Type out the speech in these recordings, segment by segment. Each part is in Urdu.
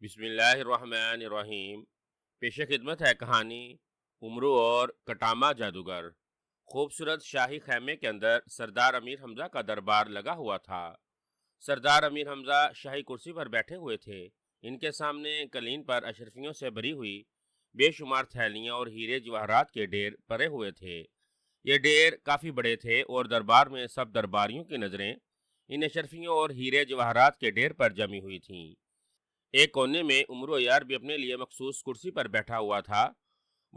بسم اللہ الرحمن الرحیم۔ پیش خدمت ہے کہانی امرو اور کٹامہ جادوگر۔ خوبصورت شاہی خیمے کے اندر سردار امیر حمزہ کا دربار لگا ہوا تھا۔ سردار امیر حمزہ شاہی کرسی پر بیٹھے ہوئے تھے۔ ان کے سامنے قلین پر اشرفیوں سے بھری ہوئی بے شمار تھیلیاں اور ہیرے جواہرات کے ڈھیر پڑے ہوئے تھے۔ یہ ڈھیر کافی بڑے تھے اور دربار میں سب درباریوں کی نظریں ان اشرفیوں اور ہیرے جواہرات کے ڈھیر پر جمی ہوئی تھیں۔ ایک کونے میں امرو یار بھی اپنے لیے مخصوص کرسی پر بیٹھا ہوا تھا۔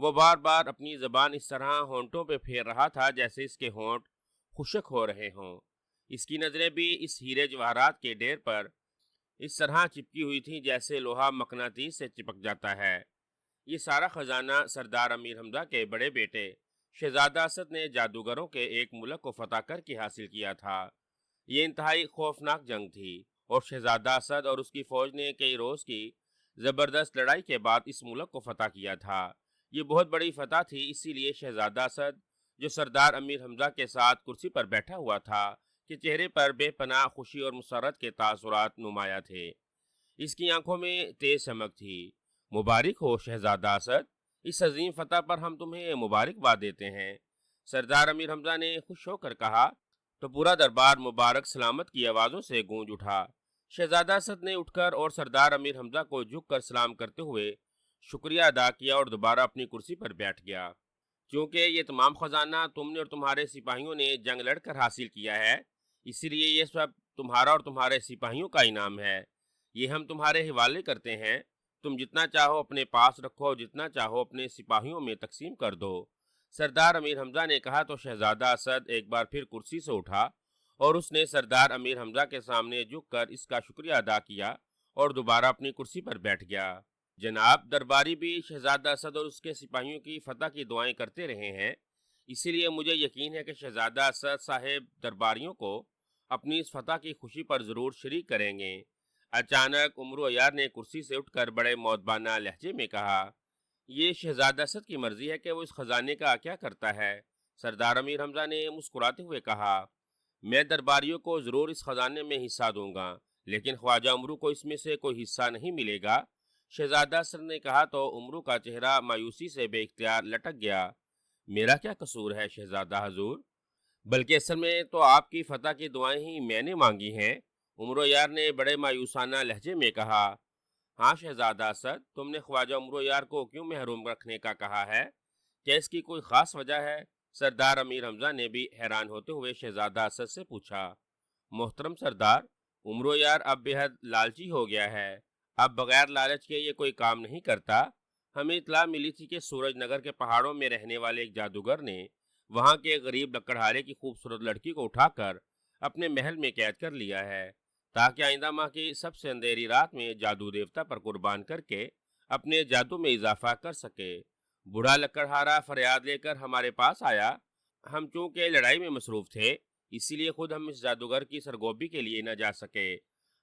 وہ بار بار اپنی زبان اس طرح ہونٹوں پہ پھیر رہا تھا جیسے اس کے ہونٹ خشک ہو رہے ہوں۔ اس کی نظریں بھی اس ہیرے جواہرات کے ڈھیر پر اس طرح چپکی ہوئی تھیں جیسے لوہا مقناطیس سے چپک جاتا ہے۔ یہ سارا خزانہ سردار امیر حمزہ کے بڑے بیٹے شہزادہ اسد نے جادوگروں کے ایک ملک کو فتح کر کے حاصل کیا تھا۔ یہ انتہائی خوفناک جنگ تھی اور شہزادہ اسد اور اس کی فوج نے کئی روز کی زبردست لڑائی کے بعد اس ملک کو فتح کیا تھا۔ یہ بہت بڑی فتح تھی، اسی لیے شہزادہ اسد جو سردار امیر حمزہ کے ساتھ کرسی پر بیٹھا ہوا تھا کہ چہرے پر بے پناہ خوشی اور مسرت کے تاثرات نمایاں تھے۔ اس کی آنکھوں میں تیز چمک تھی۔ مبارک ہو شہزادہ اسد، اس عظیم فتح پر ہم تمہیں مبارکباد دیتے ہیں، سردار امیر حمزہ نے خوش ہو کر کہا۔ تو پورا دربار مبارک سلامت کی آوازوں سے گونج اٹھا۔ شہزادہ اسد نے اٹھ کر اور سردار امیر حمزہ کو جھک کر سلام کرتے ہوئے شکریہ ادا کیا اور دوبارہ اپنی کرسی پر بیٹھ گیا۔ چونکہ یہ تمام خزانہ تم نے اور تمہارے سپاہیوں نے جنگ لڑ کر حاصل کیا ہے، اسی لیے یہ سب تمہارا اور تمہارے سپاہیوں کا انعام ہے۔ یہ ہم تمہارے حوالے کرتے ہیں، تم جتنا چاہو اپنے پاس رکھو، جتنا چاہو اپنے سپاہیوں میں تقسیم کر دو۔ سردار امیر حمزہ نے کہا تو شہزادہ اسد ایک بار پھر کرسی سے اٹھا اور اس نے سردار امیر حمزہ کے سامنے جھک کر اس کا شکریہ ادا کیا اور دوبارہ اپنی کرسی پر بیٹھ گیا۔ جناب، درباری بھی شہزادہ اسد اور اس کے سپاہیوں کی فتح کی دعائیں کرتے رہے ہیں، اسی لیے مجھے یقین ہے کہ شہزادہ اسد صاحب درباریوں کو اپنی اس فتح کی خوشی پر ضرور شریک کریں گے۔ اچانک امرو یار نے کرسی سے اٹھ کر بڑے مؤدبانہ لہجے میں کہا، یہ شہزادہ اسد کی مرضی ہے کہ وہ اس خزانے کا کیا کرتا ہے۔ سردار امیر حمزہ نے مسکراتے ہوئے کہا، میں درباریوں کو ضرور اس خزانے میں حصہ دوں گا، لیکن خواجہ امرو کو اس میں سے کوئی حصہ نہیں ملے گا۔ شہزادہ اسد نے کہا تو امرو کا چہرہ مایوسی سے بے اختیار لٹک گیا۔ میرا کیا قصور ہے شہزادہ حضور؟ بلکہ اصل میں تو آپ کی فتح کی دعائیں ہی میں نے مانگی ہیں، امرو یار نے بڑے مایوسانہ لہجے میں کہا۔ ہاں شہزادہ اسد، تم نے خواجہ امرو یار کو کیوں محروم رکھنے کا کہا ہے؟ کیا اس کی کوئی خاص وجہ ہے؟ سردار امیر حمزہ نے بھی حیران ہوتے ہوئے شہزادہ اسد سے پوچھا۔ محترم سردار، امرو یار اب بے حد لالچی ہو گیا ہے، اب بغیر لالچ کے یہ کوئی کام نہیں کرتا۔ ہمیں اطلاع ملی تھی کہ سورج نگر کے پہاڑوں میں رہنے والے ایک جادوگر نے وہاں کے غریب لکڑہارے کی خوبصورت لڑکی کو اٹھا کر اپنے محل میں قید کر لیا ہے تاکہ آئندہ ماہ کی سب سے اندھیری رات میں جادو دیوتا پر قربان کر کے اپنے جادو میں اضافہ کر سکے۔ بوڑھا لکڑہارا فریاد لے کر ہمارے پاس آیا۔ ہم چونکہ لڑائی میں مصروف تھے، اسی لیے خود ہم اس جادوگر کی سرگوبی کے لیے نہ جا سکے۔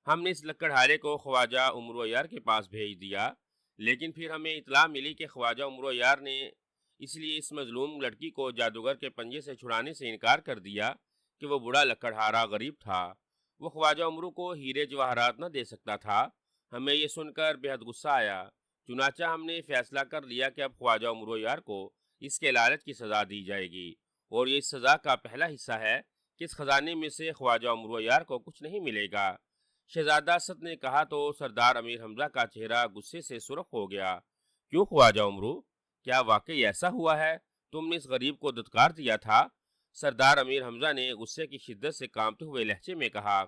ہم نے اس لکڑہارے کو خواجہ امرو یار کے پاس بھیج دیا، لیکن پھر ہمیں اطلاع ملی کہ خواجہ امرو یار نے اس لیے اس مظلوم لڑکی کو جادوگر کے پنجے سے چھڑانے سے انکار کر دیا کہ وہ بوڑھا لکڑہارا غریب تھا، وہ خواجہ امرو کو ہیرے جواہرات نہ دے سکتا تھا۔ ہمیں یہ سن کر بے حد غصہ آیا، چنانچہ ہم نے فیصلہ کر لیا کہ اب خواجہ امرو یار کو اس کے لالچ کی سزا دی جائے گی، اور یہ اس سزا کا پہلا حصہ ہے کہ اس خزانے میں سے خواجہ امرو یار کو کچھ نہیں ملے گا۔ شہزادہ اسد نے کہا تو سردار امیر حمزہ کا چہرہ غصے سے سرخ ہو گیا۔ کیوں خواجہ امرو؟ کیا واقعی ایسا ہوا ہے؟ تم نے اس غریب کو دھتکار دیا تھا؟ سردار امیر حمزہ نے غصے کی شدت سے کانپتے ہوئے لہجے میں کہا،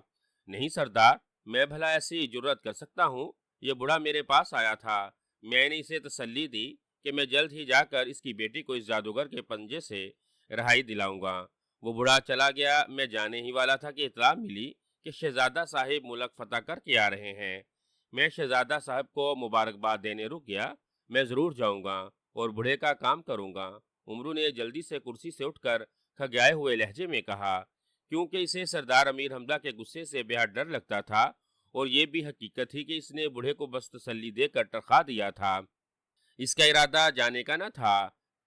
نہیں سردار، میں بھلا ایسی جرت کر سکتا ہوں؟ یہ بوڑھا میرے پاس آیا تھا، میں نے اسے تسلی دی کہ میں جلد ہی جا کر اس کی بیٹی کو اس جادوگر کے پنجے سے رہائی دلاؤں گا۔ وہ بوڑھا چلا گیا، میں جانے ہی والا تھا کہ اطلاع ملی کہ شہزادہ صاحب ملک فتح کر کے آ رہے ہیں۔ میں شہزادہ صاحب کو مبارکباد دینے رک گیا، میں ضرور جاؤں گا اور بوڑھے کا کام کروں گا۔ امرو نے جلدی سے کرسی سے اٹھ کر کھگائے ہوئے لہجے میں کہا، کیونکہ اسے سردار امیر حمزہ کے غصے سے بے حد ڈر لگتا تھا، اور یہ بھی حقیقت تھی کہ اس نے بوڑھے کو بس تسلی دے کر ٹرخا دیا تھا۔ اس کا ارادہ جانے کا نہ تھا،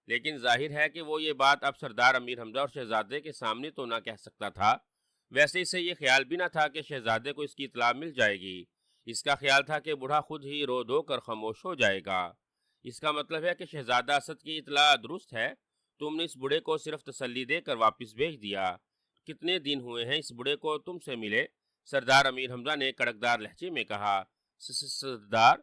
لیکن ظاہر ہے کہ وہ یہ بات اب سردار امیر حمزہ اور شہزادے کے سامنے تو نہ کہہ سکتا تھا۔ ویسے اسے یہ خیال بھی نہ تھا کہ شہزادے کو اس کی اطلاع مل جائے گی، اس کا خیال تھا کہ بوڑھا خود ہی رو دھو کر خاموش ہو جائے گا۔ اس کا مطلب ہے کہ شہزادہ اسد کی اطلاع درست ہے، تم نے اس بوڑھے کو صرف تسلی دے کر واپس بھیج دیا۔ کتنے دن ہوئے ہیں اس بوڑھے کو تم سے ملے؟ سردار امیر حمزہ نے کڑکدار لہجے میں کہا۔ سردار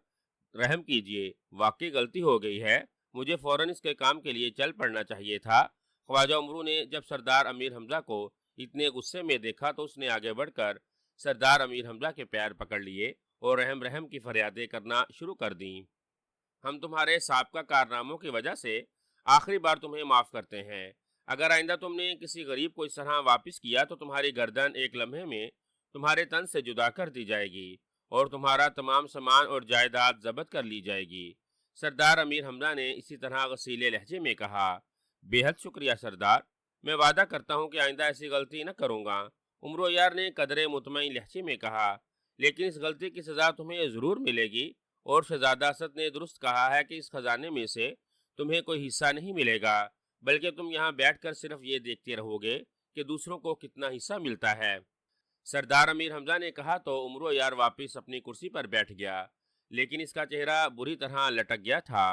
رحم کیجئے، واقعی غلطی ہو گئی ہے، مجھے فوراً اس کے کام کے لیے چل پڑنا چاہیے تھا۔ خواجہ عمرو نے جب سردار امیر حمزہ کو اتنے غصے میں دیکھا تو اس نے آگے بڑھ کر سردار امیر حمزہ کے پیر پکڑ لیے اور رحم رحم کی فریادیں کرنا شروع کر دیں۔ ہم تمہارے سابقہ کارناموں کی وجہ سے آخری بار تمہیں معاف کرتے ہیں۔ اگر آئندہ تم نے کسی غریب کو اس طرح واپس کیا تو تمہاری گردن ایک لمحے میں تمہارے تن سے جدا کر دی جائے گی اور تمہارا تمام سامان اور جائیداد ضبط کر لی جائے گی۔ سردار امیر حمزہ نے اسی طرح غصیلے لہجے میں کہا۔ بے حد شکریہ سردار، میں وعدہ کرتا ہوں کہ آئندہ ایسی غلطی نہ کروں گا، عمرو یار نے قدرے مطمئن لہجے میں کہا۔ لیکن اس غلطی کی سزا تمہیں ضرور ملے گی، اور شہزادہ اسد نے درست کہا ہے کہ اس خزانے میں سے تمہیں کوئی حصہ نہیں ملے گا، بلکہ تم یہاں بیٹھ کر صرف یہ دیکھتے رہو گے کہ دوسروں کو کتنا حصہ ملتا ہے۔ سردار امیر حمزہ نے کہا تو عمرو یار واپس اپنی کرسی پر بیٹھ گیا، لیکن اس کا چہرہ بری طرح لٹک گیا تھا۔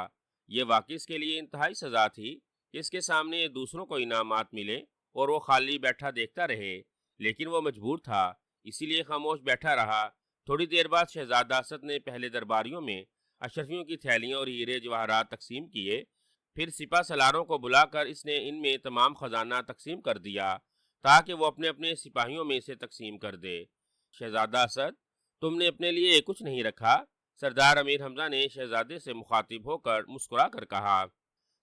یہ واقعی اس کے لیے انتہائی سزا تھی کہ اس کے سامنے دوسروں کو انعامات ملے اور وہ خالی بیٹھا دیکھتا رہے، لیکن وہ مجبور تھا، اسی لیے خاموش بیٹھا رہا۔ تھوڑی دیر بعد شہزادہ اسد نے پہلے درباریوں میں اشرفیوں کی تھیلیاں اور ہیرے جواہرات تقسیم کیے، پھر سپہ سالاروں کو بلا کر اس نے ان میں تمام خزانہ تقسیم کر دیا تاکہ وہ اپنے اپنے سپاہیوں میں سے تقسیم کر دے۔ شہزادہ اسد، تم نے اپنے لیے کچھ نہیں رکھا، سردار امیر حمزہ نے شہزادے سے مخاطب ہو کر مسکرا کر کہا۔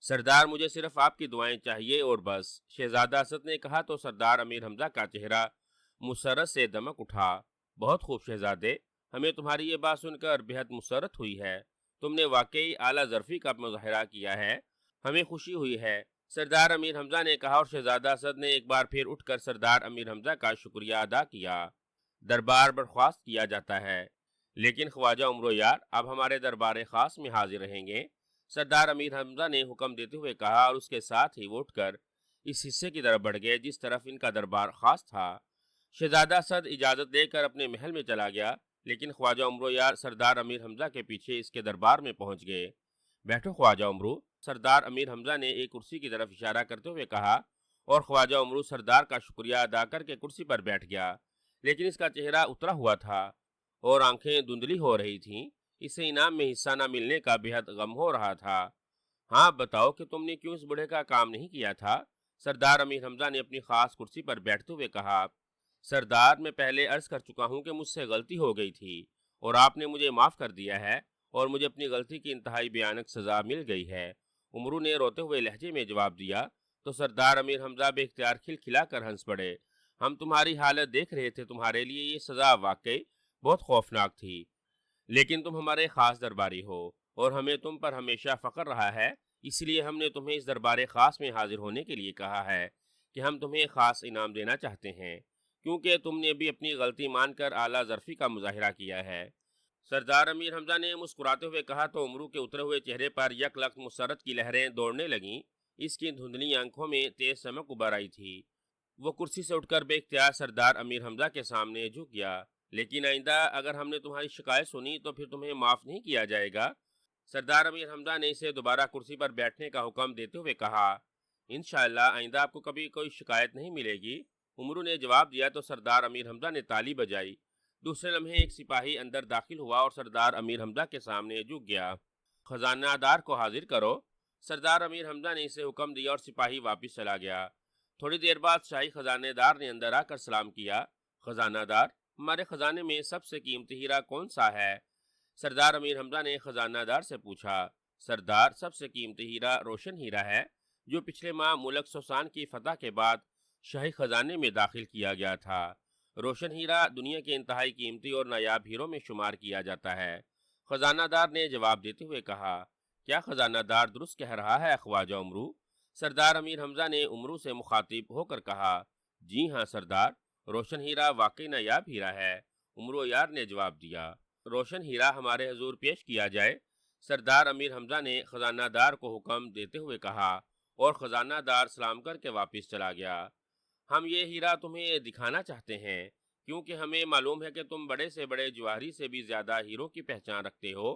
سردار مجھے صرف آپ کی دعائیں چاہیے اور بس، شہزادہ اسد نے کہا تو سردار امیر حمزہ کا چہرہ مسرت سے دمک اٹھا۔ بہت خوب شہزادے، ہمیں تمہاری یہ بات سن کر بہت مسرت ہوئی ہے، تم نے واقعی اعلیٰ ظرفی کا مظاہرہ کیا ہے، ہمیں خوشی ہوئی ہے، سردار امیر حمزہ نے کہا، اور شہزادہ اسد نے ایک بار پھر اٹھ کر سردار امیر حمزہ کا شکریہ ادا کیا۔ دربار برخاست کیا جاتا ہے، لیکن خواجہ عمرو یار اب ہمارے دربار خاص میں حاضر رہیں گے، سردار امیر حمزہ نے حکم دیتے ہوئے کہا، اور اس کے ساتھ ہی وہ اٹھ کر اس حصے کی طرف بڑھ گئے جس طرف ان کا دربار خاص تھا۔ شہزادہ اسد اجازت دے کر اپنے محل میں چلا گیا، لیکن خواجہ عمرو یار سردار امیر حمزہ کے پیچھے اس کے دربار میں پہنچ گئے۔ بیٹھو خواجہ عمرو، سردار امیر حمزہ نے ایک کرسی کی طرف اشارہ کرتے ہوئے کہا، اور خواجہ عمرو سردار کا شکریہ ادا کر کے کرسی پر بیٹھ گیا، لیکن اس کا چہرہ اترا ہوا تھا اور آنکھیں دھندلی ہو رہی تھیں، اسے انعام میں حصہ نہ ملنے کا بے حد غم ہو رہا تھا۔ ہاں بتاؤ کہ تم نے کیوں اس بوڑھے کا کام نہیں کیا تھا؟ سردار امیر حمزہ نے اپنی خاص کرسی پر بیٹھتے ہوئے کہا۔ سردار، میں پہلے عرض کر چکا ہوں کہ مجھ سے غلطی ہو گئی تھی اور آپ نے مجھے معاف کر دیا ہے اور مجھے اپنی غلطی کی انتہائی بھیانک سزا مل گئی ہے، عمرو نے روتے ہوئے لہجے میں جواب دیا۔ تو سردار امیر حمزہ بے اختیار کھلکھلا کر ہنس پڑے۔ ہم تمہاری حالت دیکھ رہے تھے، تمہارے لیے یہ سزا واقعی بہت خوفناک تھی، لیکن تم ہمارے خاص درباری ہو اور ہمیں تم پر ہمیشہ فخر رہا ہے، اس لیے ہم نے تمہیں اس دربار خاص میں حاضر ہونے کے لیے کہا ہے کہ ہم تمہیں خاص انعام دینا چاہتے ہیں، کیونکہ تم نے بھی اپنی غلطی مان کر اعلیٰ ظرفی کا مظاہرہ کیا ہے۔ سردار امیر حمزہ نے مسکراتے ہوئے کہا تو عمرو کے اترے ہوئے چہرے پر یک لخت مسرت کی لہریں دوڑنے لگیں، اس کی دھندلی آنکھوں میں تیز چمک ابھر آئی تھی۔ وہ کرسی سے اٹھ کر بے اختیار سردار امیر حمزہ کے سامنے جھک گیا۔ لیکن آئندہ اگر ہم نے تمہاری شکایت سنی تو پھر تمہیں معاف نہیں کیا جائے گا، سردار امیر حمزہ نے اسے دوبارہ کرسی پر بیٹھنے کا حکم دیتے ہوئے کہا۔ انشاءاللہ آئندہ آپ کو کبھی کوئی شکایت نہیں ملے گی، عمرو نے جواب دیا تو سردار امیر حمزہ نے تالی بجائی۔ دوسرے لمحے ایک سپاہی اندر داخل ہوا اور سردار امیر حمزہ کے سامنے جھک گیا۔ خزانہ دار کو حاضر کرو، سردار امیر حمزہ نے اسے حکم دیا اور سپاہی واپس چلا گیا۔ تھوڑی دیر بعد شاہی خزانے دار نے اندر آ کر سلام کیا۔ خزانہ دار، ہمارے خزانے میں سب سے قیمتی ہیرا کون سا ہے؟ سردار امیر حمزہ نے خزانہ دار سے پوچھا۔ سردار، سب سے قیمتی ہیرا روشن ہیرا ہے جو پچھلے ماہ ملک سوسان کی فتح کے بعد شاہی خزانے میں داخل کیا گیا تھا۔ روشن ہیرا دنیا کے انتہائی قیمتی اور نایاب ہیروں میں شمار کیا جاتا ہے، خزانہ دار نے جواب دیتے ہوئے کہا۔ کیا خزانہ دار درست کہہ رہا ہے خواجہ عمرو؟ سردار امیر حمزہ نے عمرو سے مخاطب ہو کر کہا۔ جی ہاں سردار، روشن ہیرا واقعی نایاب ہیرا ہے، عمرو یار نے جواب دیا۔ روشن ہیرا ہمارے حضور پیش کیا جائے، سردار امیر حمزہ نے خزانہ دار کو حکم دیتے ہوئے کہا، اور خزانہ دار سلام کر کے واپس چلا گیا۔ ہم یہ ہیرا تمہیں دکھانا چاہتے ہیں کیونکہ ہمیں معلوم ہے کہ تم بڑے سے بڑے جواہری سے بھی زیادہ ہیرو کی پہچان رکھتے ہو۔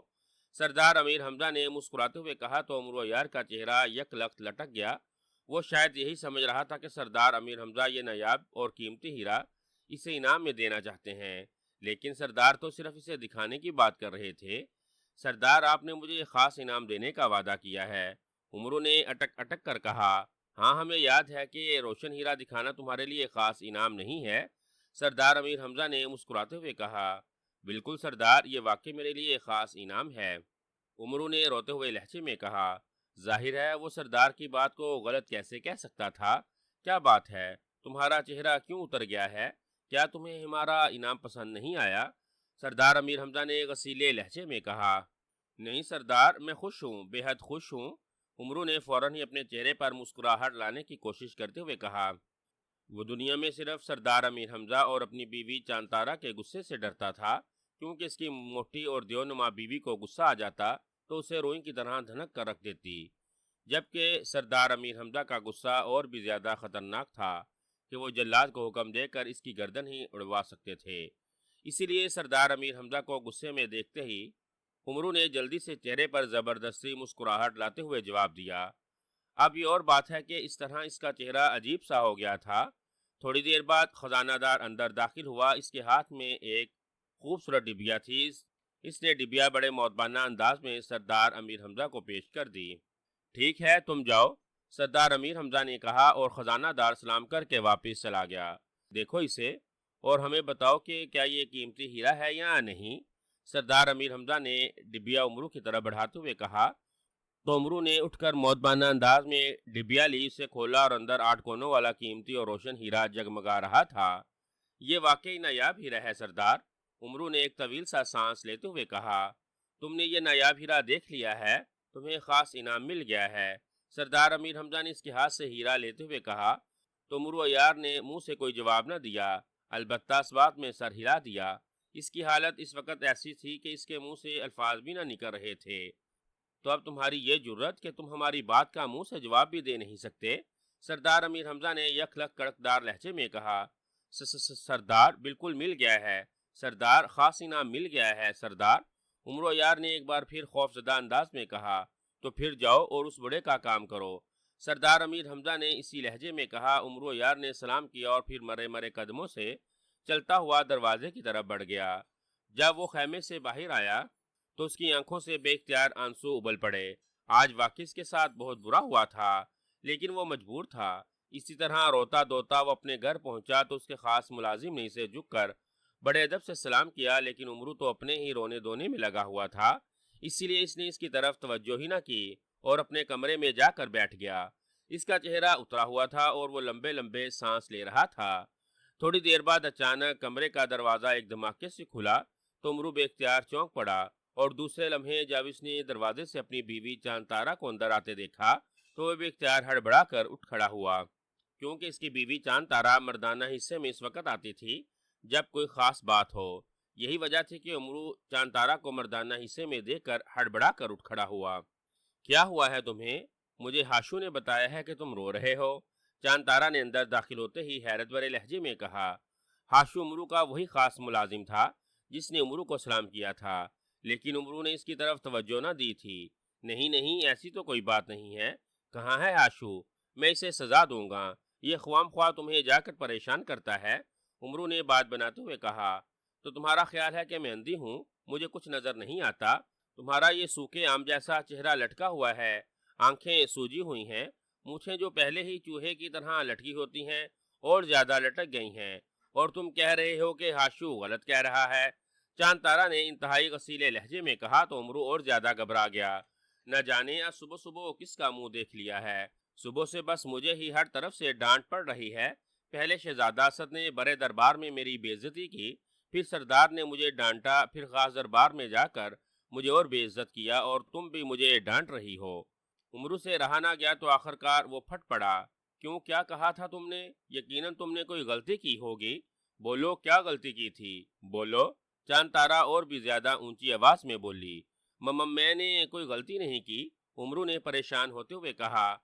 سردار امیر حمزہ نے مسکراتے ہوئے کہا تو عمرو یار کا چہرہ یک لخت لٹک گیا۔ وہ شاید یہی سمجھ رہا تھا کہ سردار امیر حمزہ یہ نایاب اور قیمتی ہیرا اسے انعام میں دینا چاہتے ہیں، لیکن سردار تو صرف اسے دکھانے کی بات کر رہے تھے۔ سردار، آپ نے مجھے یہ خاص انعام دینے کا وعدہ کیا ہے۔ عمرو نے اٹک اٹک کر کہا، ہاں ہمیں یاد ہے کہ یہ روشن ہیرا دکھانا تمہارے لیے خاص انعام نہیں ہے۔ سردار امیر حمزہ نے مسکراتے ہوئے کہا، بالکل سردار، یہ واقعی میرے لیے خاص انعام ہے۔ عمرو نے روتے ہوئے لہجے میں کہا، ظاہر ہے وہ سردار کی بات کو غلط کیسے کہہ سکتا تھا؟ کیا بات ہے؟ تمہارا چہرہ کیوں اتر گیا ہے؟ کیا تمہیں ہمارا انعام پسند نہیں آیا؟ سردار امیر حمزہ نے غصیلے لہجے میں کہا، نہیں سردار، میں خوش ہوں، بے حد خوش ہوں۔ عمرو نے فوراً ہی اپنے چہرے پر مسکراہٹ لانے کی کوشش کرتے ہوئے کہا، وہ دنیا میں صرف سردار امیر حمزہ اور اپنی بیوی چاندتارا کے غصے سے ڈرتا تھا، کیونکہ اس کی موٹی اور دیونما بیوی کو غصہ آ جاتا تو اسے روئی کی طرح دھنک کر رکھ دیتی، جبکہ سردار امیر حمزہ کا غصہ اور بھی زیادہ خطرناک تھا کہ وہ جلاد کو حکم دے کر اس کی گردن ہی اڑوا سکتے تھے۔ اسی لیے سردار امیر حمزہ کو غصے میں دیکھتے ہی عمرو نے جلدی سے چہرے پر زبردستی مسکراہٹ لاتے ہوئے جواب دیا۔ اب یہ اور بات ہے کہ اس طرح اس کا چہرہ عجیب سا ہو گیا تھا۔ تھوڑی دیر بعد خزانہ دار اندر داخل ہوا۔ اس کے ہاتھ میں ایک خوبصورت ڈبیا تھی۔ اس نے ڈبیا بڑے مؤدبانہ انداز میں سردار امیر حمزہ کو پیش کر دی۔ ٹھیک ہے تم جاؤ، سردار امیر حمزہ نے کہا اور خزانہ دار سلام کر کے واپس چلا گیا۔ دیکھو اسے اور ہمیں بتاؤ کہ کیا یہ قیمتی ہیرا ہے یا نہیں؟ سردار امیر حمزہ نے ڈبیا عمرو کی طرف بڑھاتے ہوئے کہا تو عمرو نے اٹھ کر مؤدبانہ انداز میں ڈبیا لی، اسے کھولا اور اندر 8 کونوں والا قیمتی اور روشن ہیرا جگمگا رہا تھا۔ یہ واقعی نایاب ہیرا ہے سردار، عمرو نے ایک طویل سا سانس لیتے ہوئے کہا۔ تم نے یہ نایاب ہیرا دیکھ لیا ہے، تمہیں خاص انعام مل گیا ہے۔ سردار امیر حمزہ نے اس کے ہاتھ سے ہیرا لیتے ہوئے کہا تو عمرو یار نے منہ سے کوئی جواب نہ دیا، البتہ اس بات میں سر ہلا دیا۔ اس کی حالت اس وقت ایسی تھی کہ اس کے منہ سے الفاظ بھی نہ نکل رہے تھے۔ تو اب تمہاری یہ جرت کہ تم ہماری بات کا منہ سے جواب بھی دے نہیں سکتے؟ سردار امیر حمزہ نے یک لک کڑکدار لہجے میں کہا، سردار بالکل مل گیا ہے سردار، خاص انعام مل گیا ہے سردار۔ عمرو یار نے ایک بار پھر خوف زدہ انداز میں کہا، تو پھر جاؤ اور اس بڑے کا کام کرو۔ سردار امیر حمزہ نے اسی لہجے میں کہا۔ عمرو یار نے سلام کیا اور پھر مرے مرے قدموں سے چلتا ہوا دروازے کی طرف بڑھ گیا۔ جب وہ خیمے سے باہر آیا تو اس کی آنکھوں سے بے اختیار آنسو ابل پڑے۔ آج واقعی اس کے ساتھ بہت برا ہوا تھا، لیکن وہ مجبور تھا۔ اسی طرح روتا دوتا وہ اپنے گھر پہنچا تو اس کے خاص ملازم نے اسے جھک کر بڑے ادب سے سلام کیا، لیکن عمرو تو اپنے ہی رونے دھونے میں لگا ہوا تھا، اسی لیے اس نے اس کی طرف توجہ ہی نہ کی اور اپنے کمرے میں جا کر بیٹھ گیا۔ اس کا چہرہ اترا ہوا تھا اور وہ لمبے لمبے سانس لے رہا تھا۔ تھوڑی دیر بعد اچانک کمرے کا دروازہ ایک دھماکے سے کھلا تو عمرو بے اختیار چونک پڑا اور دوسرے لمحے جب اس نے دروازے سے اپنی بیوی چاندتارا کو اندر آتے دیکھا تو وہ بے اختیار ہڑبڑا کر اٹھ کھڑا ہوا، کیونکہ اس کی بیوی چاندتارا مردانہ حصے میں اس وقت آتی تھی جب کوئی خاص بات ہو۔ یہی وجہ تھی کہ عمرو چاندتارا کو مردانہ حصے میں دیکھ کر ہڑبڑا کر اٹھ کھڑا ہوا۔ کیا ہوا ہے تمہیں؟ مجھے ہاشو نے بتایا ہے کہ تم رو رہے ہو، چاندتارا نے اندر داخل ہوتے ہی حیرت بھرے لہجے میں کہا۔ ہاشو عمرو کا وہی خاص ملازم تھا جس نے عمرو کو سلام کیا تھا، لیکن عمرو نے اس کی طرف توجہ نہ دی تھی۔ نہیں نہیں، ایسی تو کوئی بات نہیں ہے۔ کہاں ہے ہاشو؟ میں اسے سزا دوں گا، یہ خوام خواہ تمہیں جا کر پریشان کرتا ہے، عمرو نے بات بناتے ہوئے کہا۔ تو تمہارا خیال ہے کہ میں اندھی ہوں، مجھے کچھ نظر نہیں آتا؟ تمہارا یہ سوکھے آم جیسا چہرہ لٹکا ہوا ہے، آنکھیں سوجی ہوئی ہیں، مونچھیں جو پہلے ہی چوہے کی طرح لٹکی ہوتی ہیں اور زیادہ لٹک گئی ہیں، اور تم کہہ رہے ہو کہ ہاشو غلط کہہ رہا ہے؟ چاندتارا نے انتہائی غصیلے لہجے میں کہا تو عمرو اور زیادہ گھبرا گیا۔ نہ جانے آج صبح صبح کس کا منہ دیکھ لیا ہے، صبح سے بس مجھے ہی ہر طرف سے ڈانٹ پڑ رہی ہے۔ پہلے شہزادہ اسد نے بڑے دربار میں میری بے عزتی کی، پھر سردار نے مجھے ڈانٹا، پھر خاص دربار میں جا کر مجھے اور بے عزت کیا، اور تم بھی مجھے ڈانٹ رہی ہو۔ عمرو سے رہا نہ گیا تو آخر کار وہ پھٹ پڑا۔ کیوں، کیا کہا تھا تم نے؟ یقیناً تم نے کوئی غلطی کی ہوگی، بولو کیا غلطی کی تھی، بولو۔ چاندتارا اور بھی زیادہ اونچی آواز میں بولی۔ میں نے کوئی غلطی نہیں کی، عمرو نے پریشان ہوتے ہوئے کہا۔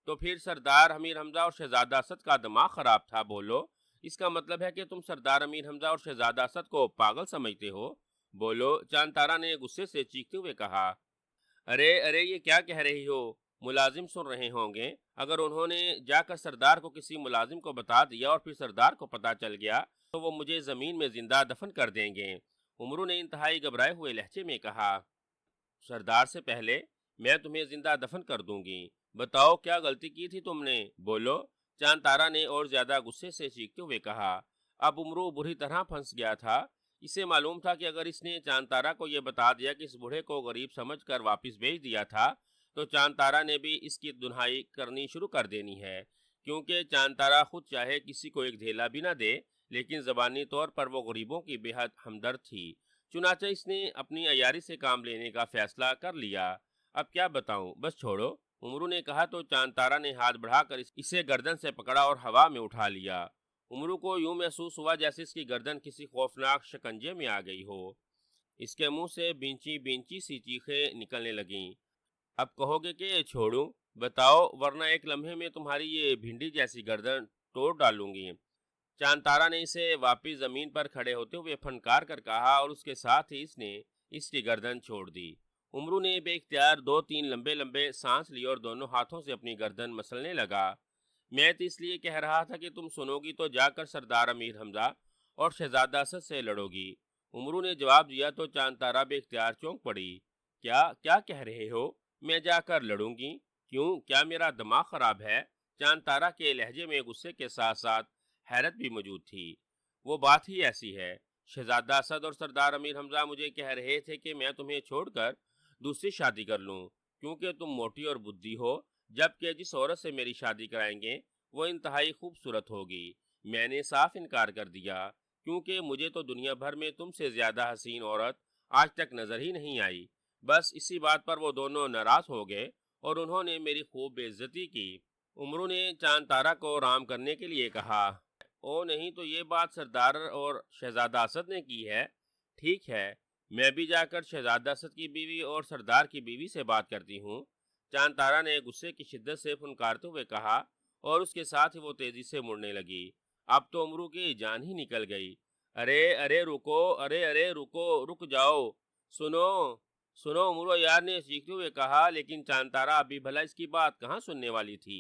تو پھر سردار امیر حمزہ اور شہزادہ اسد کا دماغ خراب تھا، بولو، اس کا مطلب ہے کہ تم سردار امیر حمزہ اور شہزادہ اسد کو پاگل سمجھتے ہو؟ بولو، چاند تارا نے غصے سے چیختے ہوئے کہا۔ ارے ارے، یہ کیا کہہ رہی ہو؟ ملازم سن رہے ہوں گے۔ اگر انہوں نے جا کر سردار کو کسی ملازم کو بتا دیا اور پھر سردار کو پتا چل گیا تو وہ مجھے زمین میں زندہ دفن کر دیں گے۔ عمرو نے انتہائی گھبرائے ہوئے لہجے میں کہا۔ سردار سے پہلے میں تمہیں زندہ دفن کر دوں گی۔ بتاؤ کیا غلطی کی تھی تم نے؟ بولو، چاند تارا نے اور زیادہ غصے سے چیختے ہوئے کہا۔ اب عمرو بری طرح پھنس گیا تھا۔ اسے معلوم تھا کہ اگر اس نے چاند تارا کو یہ بتا دیا کہ اس بوڑھے کو غریب سمجھ کر واپس بھیج دیا تھا تو چاند تارا نے بھی اس کی دنہائی کرنی شروع کر دینی ہے، کیونکہ چاند تارا خود چاہے کسی کو ایک دھیلا بھی نہ دے، لیکن زبانی طور پر وہ غریبوں کی بے حد ہمدرد تھی۔ چنانچہ اس نے اپنی عیاری سے کام لینے کا فیصلہ کر لیا۔ اب کیا بتاؤں، بس چھوڑو، عمرو نے کہا تو چاند تارا نے ہاتھ بڑھا کر اسے گردن سے پکڑا اور ہوا میں اٹھا لیا۔ عمرو کو یوں محسوس ہوا جیسے اس کی گردن کسی خوفناک شکنجے میں آ گئی ہو۔ اس کے منہ سے بینچی بینچی سی چیخیں نکلنے لگیں۔ اب کہو گے کہ چھوڑوں؟ بتاؤ، ورنہ ایک لمحے میں تمہاری یہ بھنڈی جیسی گردن توڑ ڈالوں گی۔ چاند تارا نے اسے واپس زمین پر کھڑے ہوتے ہوئے پھنکار کر کہا اور اس کے ساتھ ہی اس نے اس کی گردن چھوڑ دی۔ عمرو نے بے اختیار 2-3 لمبے لمبے سانس لی اور دونوں ہاتھوں سے اپنی گردن مسلنے لگا۔ میں تو اس لیے کہہ رہا تھا کہ تم سنو گی تو جا کر سردار امیر حمزہ اور شہزادہ اسد سے لڑو گی۔ عمرو نے جواب دیا تو چاند تارا بے اختیار چونک پڑی۔ کیا کہہ رہے ہو؟ میں جا کر لڑوں گی؟ کیوں، کیا میرا دماغ خراب ہے؟ چاند تارا کے لہجے میں غصے کے ساتھ ساتھ حیرت بھی موجود تھی۔ وہ بات ہی ایسی ہے، شہزادہ اسد اور سردار امیر حمزہ مجھے کہہ رہے تھے کہ میں تمہیں چھوڑ کر دوسری شادی کر لوں، کیونکہ تم موٹی اور بدھی ہو، جبکہ جس عورت سے میری شادی کرائیں گے وہ انتہائی خوبصورت ہوگی۔ میں نے صاف انکار کر دیا، کیونکہ مجھے تو دنیا بھر میں تم سے زیادہ حسین عورت آج تک نظر ہی نہیں آئی۔ بس اسی بات پر وہ دونوں ناراض ہو گئے اور انہوں نے میری خوب بے عزتی کی۔ عمرو نے چاند تارا کو رام کرنے کے لیے کہا۔ او نہیں، تو یہ بات سردار اور شہزادہ اسد نے کی ہے؟ ٹھیک ہے، میں بھی جا کر شہزادہ اسد کی بیوی اور سردار کی بیوی سے بات کرتی ہوں۔ چاند تارا نے غصے کی شدت سے پھنکارتے ہوئے کہا اور اس کے ساتھ ہی وہ تیزی سے مڑنے لگی۔ اب تو عمرو کی جان ہی نکل گئی۔ ارے ارے رکو، ارے رکو، رک جاؤ، سنو سنو، عمرو یار نے چیختے ہوئے کہا، لیکن چاند تارا ابھی بھلا اس کی بات کہاں سننے والی تھی۔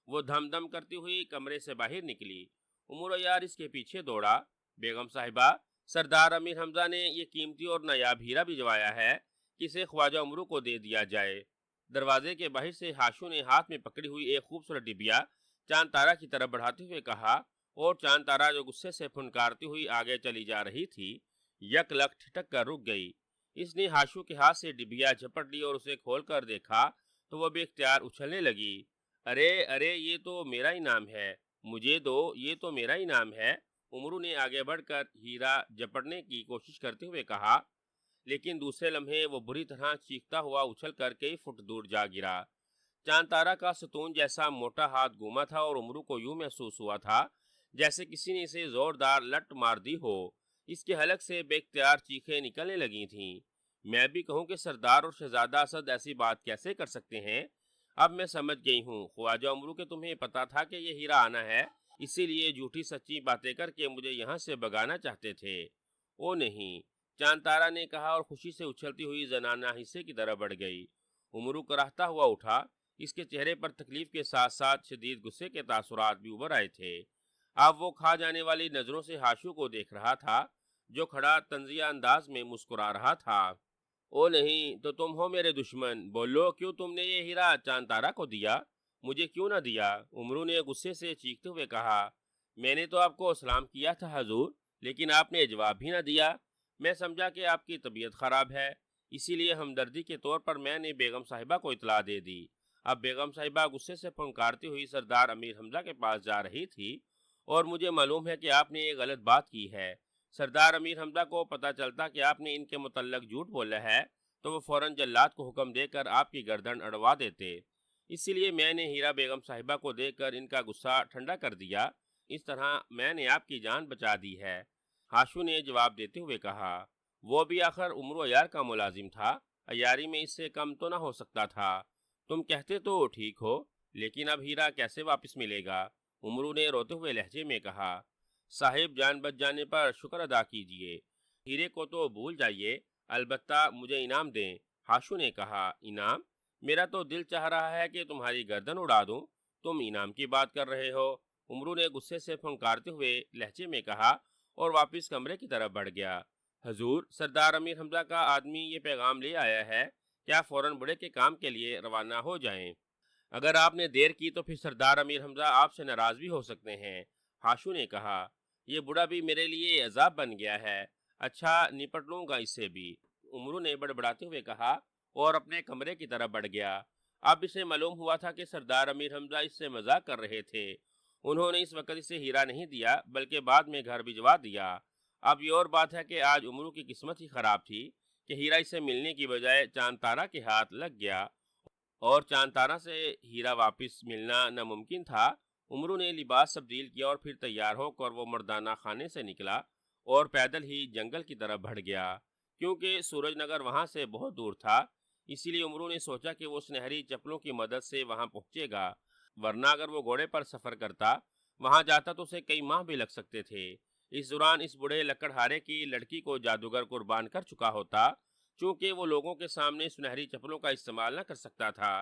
وہ دھم دھم کرتی ہوئی کمرے سے باہر نکلی۔ عمرو یار اس کے پیچھے دوڑا۔ بیگم صاحبہ، سردار امیر حمزہ نے یہ قیمتی اور نایاب ہیرا بھجوایا ہے کہ اسے خواجہ عمرو کو دے دیا جائے۔ دروازے کے باہر سے ہاشو نے ہاتھ میں پکڑی ہوئی ایک خوبصورت ڈبیا چاند تارا کی طرف بڑھاتے ہوئے کہا، اور چاند تارا جو غصے سے پھنکارتی ہوئی آگے چلی جا رہی تھی، یک لک ٹھٹک کر رک گئی۔ اس نے ہاشو کے ہاتھ سے ڈبیا جھپٹ لی اور اسے کھول کر دیکھا تو وہ بے اختیار اچھلنے لگی۔ ارے ارے، یہ تو میرا انعام ہے، مجھے دو، یہ تو میرا انعام ہے۔ عمرو نے آگے بڑھ کر ہیرا جپٹنے کی کوشش کرتے ہوئے کہا، لیکن دوسرے لمحے وہ بری طرح چیختا ہوا اچھل کر کئی فٹ دور جا گرا۔ چاند تارا کا ستون جیسا موٹا ہاتھ گھوما تھا اور عمرو کو یوں محسوس ہوا تھا جیسے کسی نے اسے زوردار لٹ مار دی ہو۔ اس کے حلق سے بے اختیار چیخیں نکلنے لگی تھیں۔ میں بھی کہوں کہ سردار اور شہزادہ اسد ایسی بات کیسے کر سکتے ہیں؟ اب میں سمجھ گئی ہوں، خواجہ عمرو کہ تمہیں پتا تھا کہ یہ ہیرا آنا ہے، اسی لیے جھوٹی سچی باتیں کر کے مجھے یہاں سے بگانا چاہتے تھے۔ او نہیں، چاند تارا نے کہا اور خوشی سے اچھلتی ہوئی زنانہ حصے کی طرف بڑھ گئی۔ عمرو کراہتا ہوا اٹھا۔ اس کے چہرے پر تکلیف کے ساتھ ساتھ شدید غصے کے تاثرات بھی ابھر آئے تھے۔ اب وہ کھا جانے والی نظروں سے ہاشو کو دیکھ رہا تھا جو کھڑا طنزیہ انداز میں مسکرا رہا تھا۔ او نہیں، تو تم ہو میرے دشمن، بولو کیوں تم نے یہ ہیرا چاند تارا کو دیا؟ مجھے کیوں نہ دیا؟ عمرو نے غصے سے چیختے ہوئے کہا۔ میں نے تو آپ کو سلام کیا تھا حضور، لیکن آپ نے جواب بھی نہ دیا۔ میں سمجھا کہ آپ کی طبیعت خراب ہے، اسی لیے ہمدردی کے طور پر میں نے بیگم صاحبہ کو اطلاع دے دی۔ اب بیگم صاحبہ غصے سے پھنکارتی ہوئی سردار امیر حمزہ کے پاس جا رہی تھی، اور مجھے معلوم ہے کہ آپ نے ایک غلط بات کی ہے۔ سردار امیر حمزہ کو پتہ چلتا کہ آپ نے ان کے متعلق جھوٹ بولا ہے تو وہ فوراً جلاد کو حکم دے کر آپ کی گردن اڑوا دیتے۔ اسی لیے میں نے ہیرا بیگم صاحبہ کو دے کر ان کا غصہ ٹھنڈا کر دیا۔ اس طرح میں نے آپ کی جان بچا دی ہے، ہاشو نے جواب دیتے ہوئے کہا۔ وہ بھی آخر عمرو یار کا ملازم تھا، عیاری میں اس سے کم تو نہ ہو سکتا تھا۔ تم کہتے تو ٹھیک ہو، لیکن اب ہیرا کیسے واپس ملے گا؟ عمرو نے روتے ہوئے لہجے میں کہا۔ صاحب جان بچ جانے پر شکر ادا کیجیے، ہیرے کو تو بھول جائیے، البتہ مجھے انعام دیں۔ ہاشو نے کہا، انعام؟ میرا تو دل چاہ رہا ہے کہ تمہاری گردن اڑا دوں، تم انعام کی بات کر رہے ہو؟ امرو نے غصے سے پھنکارتے ہوئے لہجے میں کہا اور واپس کمرے کی طرف بڑھ گیا۔ حضور، سردار امیر حمزہ کا آدمی یہ پیغام لے آیا ہے، کیا فوراً بڑے کے کام کے لیے روانہ ہو جائیں؟ اگر آپ نے دیر کی تو پھر سردار امیر حمزہ آپ سے ناراض بھی ہو سکتے ہیں۔ ہاشو نے کہا، یہ بڑا بھی میرے لیے عذاب بن گیا ہے، اچھا نپٹ لوں گا اس سے بھی، امرو نے بڑبڑاتے ہوئے کہا اور اپنے کمرے کی طرف بڑھ گیا۔ اب اسے معلوم ہوا تھا کہ سردار امیر حمزہ اس سے مذاق کر رہے تھے، انہوں نے اس وقت اسے ہیرا نہیں دیا بلکہ بعد میں گھر بھجوا دیا۔ اب یہ اور بات ہے کہ آج امرو کی قسمت ہی خراب تھی کہ ہیرا اسے ملنے کی بجائے چاند تارا کے ہاتھ لگ گیا، اور چاند تارا سے ہیرا واپس ملنا ناممکن تھا۔ امرو نے لباس تبدیل کیا اور پھر تیار ہو کر وہ مردانہ خانے سے نکلا اور پیدل ہی جنگل کی طرف بڑھ گیا۔ کیونکہ سورج نگر وہاں سے بہت دور تھا، اسی لیے امرو نے سوچا کہ وہ سنہری چپلوں کی مدد سے وہاں پہنچے گا، ورنہ اگر وہ گھوڑے پر سفر کرتا وہاں جاتا تو اسے کئی ماہ بھی لگ سکتے تھے۔ اس دوران اس بڑے لکڑہارے کی لڑکی کو جادوگر قربان کر چکا ہوتا، چونکہ وہ لوگوں کے سامنے سنہری چپلوں کا استعمال نہ کر سکتا تھا،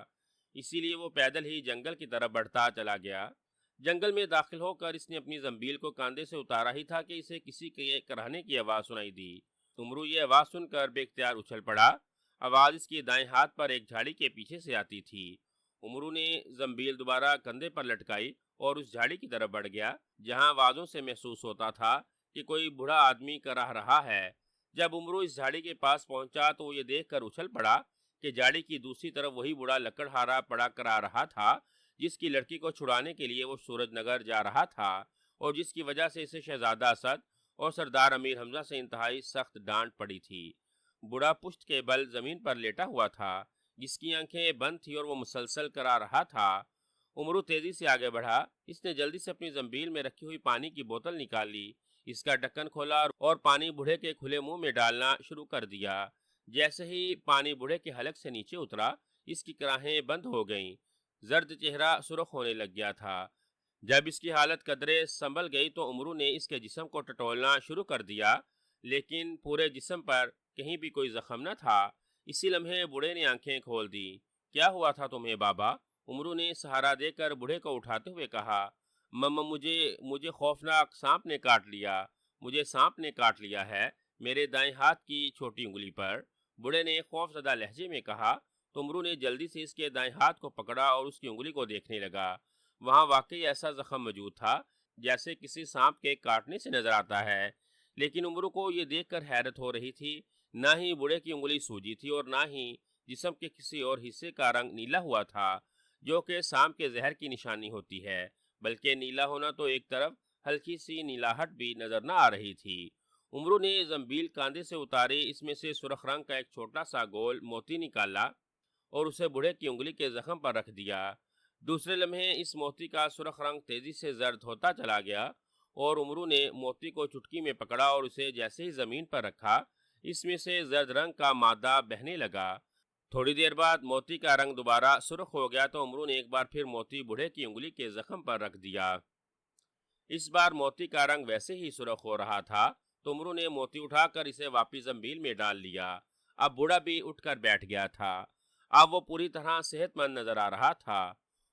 اسی لیے وہ پیدل ہی جنگل کی طرف بڑھتا چلا گیا۔ جنگل میں داخل ہو کر اس نے اپنی زنبیل کو کاندھے سے اتارا ہی تھا کہ اسے کسی کے کراہنے کی آواز سنائی دی۔ امرو یہ آواز سن کر بے اختیار اچھل پڑا، آواز اس کی دائیں ہاتھ پر ایک جھاڑی کے پیچھے سے آتی تھی۔ امرو نے زنبیل دوبارہ کندھے پر لٹکائی اور اس جھاڑی کی طرف بڑھ گیا جہاں آوازوں سے محسوس ہوتا تھا کہ کوئی بوڑھا آدمی کراہ رہا ہے۔ جب امرو اس جھاڑی کے پاس پہنچا تو وہ یہ دیکھ کر اچھل پڑا کہ جھاڑی کی دوسری طرف وہی بوڑھا لکڑہارا پڑا کرا رہا تھا جس کی لڑکی کو چھڑانے کے لیے وہ سورج نگر جا رہا تھا، اور جس کی وجہ سے اسے شہزادہ اسد اور سردار امیر حمزہ سے انتہائی سخت ڈانٹ پڑی تھی۔ بوڑھا پشت کے بل زمین پر لیٹا ہوا تھا، جس کی آنکھیں بند تھی اور وہ مسلسل کرا رہا تھا۔ امرو تیزی سے آگے بڑھا، اس نے جلدی سے اپنی زنبیل میں رکھی ہوئی پانی کی بوتل نکال لی، اس کا ڈھکن کھولا اور پانی بوڑھے کے کھلے منہ میں ڈالنا شروع کر دیا۔ جیسے ہی پانی بوڑھے کے حلق سے نیچے اترا، اس کی کراہیں بند ہو گئیں، زرد چہرہ سرخ ہونے لگ گیا تھا۔ جب اس کی حالت قدرے سنبھل گئی تو امرو نے اس کے جسم کو ٹٹولنا شروع کر دیا، لیکن پورے جسم پر کہیں بھی کوئی زخم نہ تھا۔ اسی لمحے بوڑھے نے آنکھیں کھول دی۔ کیا ہوا تھا تمہیں بابا؟ امرو نے سہارا دے کر بوڑھے کو اٹھاتے ہوئے کہا، مجھے خوفناک سانپ نے کاٹ لیا، مجھے سانپ نے کاٹ لیا ہے، میرے دائیں ہاتھ کی چھوٹی انگلی پر، بوڑھے نے خوف زدہ لہجے میں کہا۔ تو امرو نے جلدی سے اس کے دائیں ہاتھ کو پکڑا اور اس کی انگلی کو دیکھنے لگا۔ وہاں واقعی ایسا زخم موجود تھا جیسے کسی سانپ کے کاٹنے سے نظر آتا ہے، لیکن امرو کو یہ دیکھ کر حیرت ہو رہی تھی، نہ ہی بوڑھے کی انگلی سوجی تھی اور نہ ہی جسم کے کسی اور حصے کا رنگ نیلا ہوا تھا جو کہ سانپ کے زہر کی نشانی ہوتی ہے، بلکہ نیلا ہونا تو ایک طرف ہلکی سی نیلاہٹ بھی نظر نہ آ رہی تھی۔ امرو نے زنبیل کاندھے سے اتاری، اس میں سے سرخ رنگ کا ایک چھوٹا سا گول موتی نکالا اور اسے بوڑھے کی انگلی کے زخم پر رکھ دیا۔ دوسرے لمحے اس موتی کا سرخ رنگ تیزی سے زرد ہوتا چلا گیا اور امرو نے موتی کو چٹکی میں پکڑا اور اسے جیسے ہی زمین پر رکھا، اس میں سے زرد رنگ کا مادہ بہنے لگا۔ تھوڑی دیر بعد موتی کا رنگ دوبارہ سرخ ہو گیا تو امرو نے ایک بار پھر موتی بوڑھے کی انگلی کے زخم پر رکھ دیا۔ اس بار موتی کا رنگ ویسے ہی سرخ ہو رہا تھا تو امرو نے موتی اٹھا کر اسے واپس زنبیل میں ڈال لیا۔ اب بوڑھا بھی اٹھ کر بیٹھ گیا تھا، اب وہ پوری طرح صحت مند نظر آ رہا تھا۔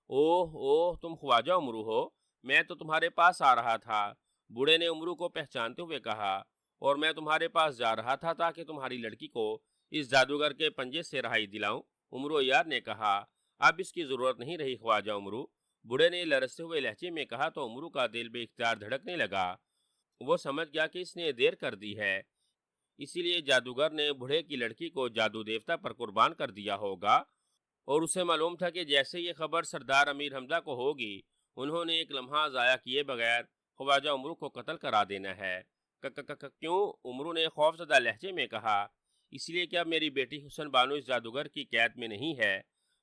اوہ اوہ، تم خواجہ امرو ہو، میں تو تمہارے پاس آ رہا تھا، بوڑھے نے امرو کو پہچانتے ہوئے کہا، اور میں تمہارے پاس جا رہا تھا تاکہ تمہاری لڑکی کو اس جادوگر کے پنجے سے رہائی دلاؤں۔ امرو یار نے کہا، اب اس کی ضرورت نہیں رہی خواجہ امرو، بوڑھے نے لرزتے ہوئے لہجے میں کہا تو امرو کا دل بے اختیار دھڑکنے لگا۔ وہ سمجھ گیا کہ اس نے دیر کر دی ہے، اسی لیے جادوگر نے بوڑھے کی لڑکی کو جادو دیوتا پر قربان کر دیا ہوگا، اور اسے معلوم تھا کہ جیسے یہ خبر سردار امیر حمزہ کو ہوگی انہوں نے ایک لمحہ ضائع کیے بغیر خواجہ امرو کو قتل کرا دینا ہے۔ کیوں؟ امرو نے خوف زدہ لہجے میں کہا، اس لیے کہ اب میری بیٹی حسن بانو اس جادوگر کی قید میں نہیں ہے۔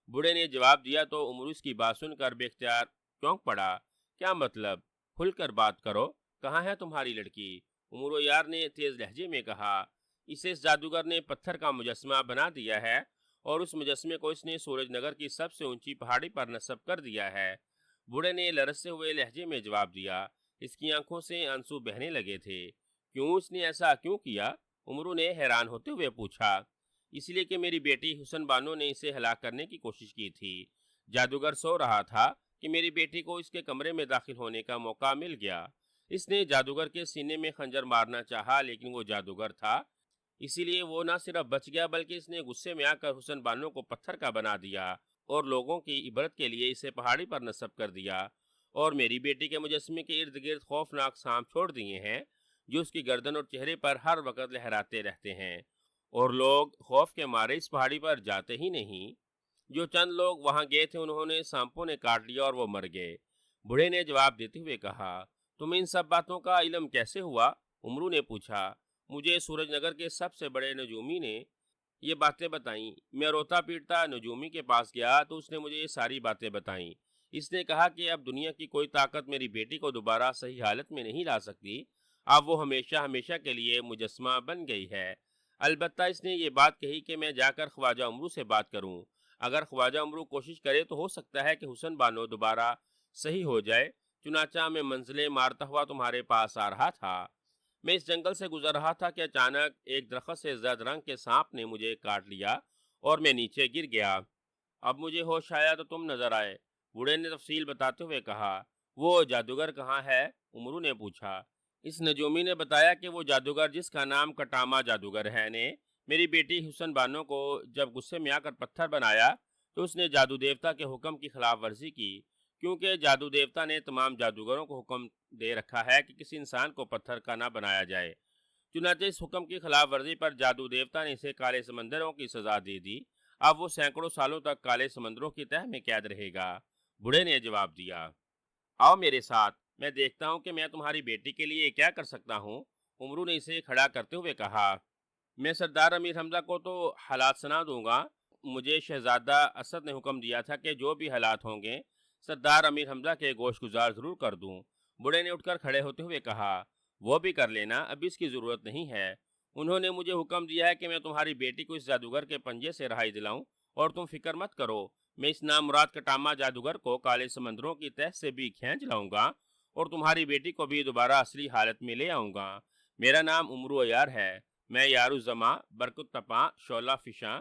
بوڑھے نے جواب دیا تو امرو اس کی بات سن کر بے اختیار چونک پڑا۔ کیا مطلب؟ کھل کر بات کرو، کہاں ہے تمہاری لڑکی؟ امرو یار نے تیز لہجے میں کہا، اسے اس جادوگر نے پتھر کا مجسمہ بنا دیا ہے اور اس مجسمے کو اس نے سورج نگر کی سب سے اونچی پہاڑی پر نصب کر دیا ہے۔ بوڑھے نے لرزتے ہوئے لہجے میں جواب دیا، اس کی آنکھوں سے آنسو بہنے لگے تھے۔ کیوں اس نے ایسا کیوں کیا؟ عمرو نے حیران ہوتے ہوئے پوچھا۔ اس لیے کہ میری بیٹی حسن بانو نے اسے ہلاک کرنے کی کوشش کی تھی۔ جادوگر سو رہا تھا کہ میری بیٹی کو اس کے کمرے میں داخل ہونے کا موقع مل گیا۔ اس نے جادوگر کے سینے میں خنجر مارنا چاہا، لیکن وہ جادوگر تھا، اسی لیے وہ نہ صرف بچ گیا بلکہ اس نے غصے میں آ کر حسن بانو کو پتھر کا بنا دیا اور لوگوں کی عبرت کے لیے اسے پہاڑی پر نصب کر دیا، اور میری بیٹی کے مجسمے کے ارد گرد خوفناک سانپ چھوڑ دیے ہیں جو اس کی گردن اور چہرے پر ہر وقت لہراتے رہتے ہیں، اور لوگ خوف کے مارے اس پہاڑی پر جاتے ہی نہیں۔ جو چند لوگ وہاں گئے تھے انہوں نے سانپوں نے کاٹ لیا اور وہ مر گئے۔ بوڑھے نے جواب دیتے ہوئے کہا، تمہیں ان سب باتوں کا علم کیسے ہوا؟ عمرو نے پوچھا۔ مجھے سورج نگر کے سب سے بڑے نجومی نے یہ باتیں بتائیں۔ میں روتا پیٹتا نجومی کے پاس گیا تو اس نے مجھے یہ ساری باتیں بتائیں۔ اس نے کہا کہ اب دنیا کی کوئی طاقت میری بیٹی کو دوبارہ صحیح حالت میں نہیں لا سکتی، اب وہ ہمیشہ ہمیشہ کے لیے مجسمہ بن گئی ہے۔ البتہ اس نے یہ بات کہی کہ میں جا کر خواجہ عمرو سے بات کروں۔ اگر خواجہ عمرو کوشش کرے تو ہو سکتا ہے کہ حسن بانو دوبارہ صحیح ہو جائے۔ چنانچہ میں منزلیں مارتا ہوا تمہارے پاس آ رہا تھا۔ میں اس جنگل سے گزر رہا تھا کہ اچانک ایک درخت سے زرد رنگ کے سانپ نے مجھے کاٹ لیا اور میں نیچے گر گیا۔ اب مجھے ہوش آیا تو تم نظر آئے۔ بوڑھے نے تفصیل بتاتے ہوئے کہا۔ وہ جادوگر کہاں ہے؟ عمرو نے پوچھا۔ اس نجومی نے بتایا کہ وہ جادوگر جس کا نام کٹاما جادوگر ہے نے میری بیٹی حسن بانو کو جب غصے میں آ کر پتھر بنایا تو اس نے جادو دیوتا کے حکم کی خلاف ورزی کی، کیونکہ جادو دیوتا نے تمام جادوگروں کو حکم دے رکھا ہے کہ کسی انسان کو پتھر کا نہ بنایا جائے۔ چنانچہ اس حکم کی خلاف ورزی پر جادو دیوتا نے اسے کالے سمندروں کی سزا دے دی۔ اب وہ سینکڑوں سالوں تک کالے سمندروں کی تہہ میں قید رہے گا۔ بوڑھے نے جواب دیا۔ آؤ میرے ساتھ، میں دیکھتا ہوں کہ میں تمہاری بیٹی کے لیے کیا کر سکتا ہوں۔ عمرو نے اسے کھڑا کرتے ہوئے کہا۔ میں سردار امیر حمزہ کو تو حالات سنا دوں گا۔ مجھے شہزادہ اسد نے حکم دیا تھا کہ جو بھی حالات ہوں گے سردار امیر حمزہ کے گوش گزار ضرور کر دوں۔ بوڑھے نے اٹھ کر کھڑے ہوتے ہوئے کہا، وہ بھی کر لینا، ابھی اس کی ضرورت نہیں ہے۔ انہوں نے مجھے حکم دیا ہے کہ میں تمہاری بیٹی کو اس جادوگر کے پنجے سے رہائی دلاؤں، اور تم فکر مت کرو، میں اس نامراد کٹاما جادوگر کو کالے سمندروں کی تہ سے بھی کھینچ لاؤں گا اور تمہاری بیٹی کو بھی دوبارہ اصلی حالت میں لے آؤں گا۔ میرا نام عمرو عیار ہے، میں یارالزماں، برکت تپاں، شعلہ فشاں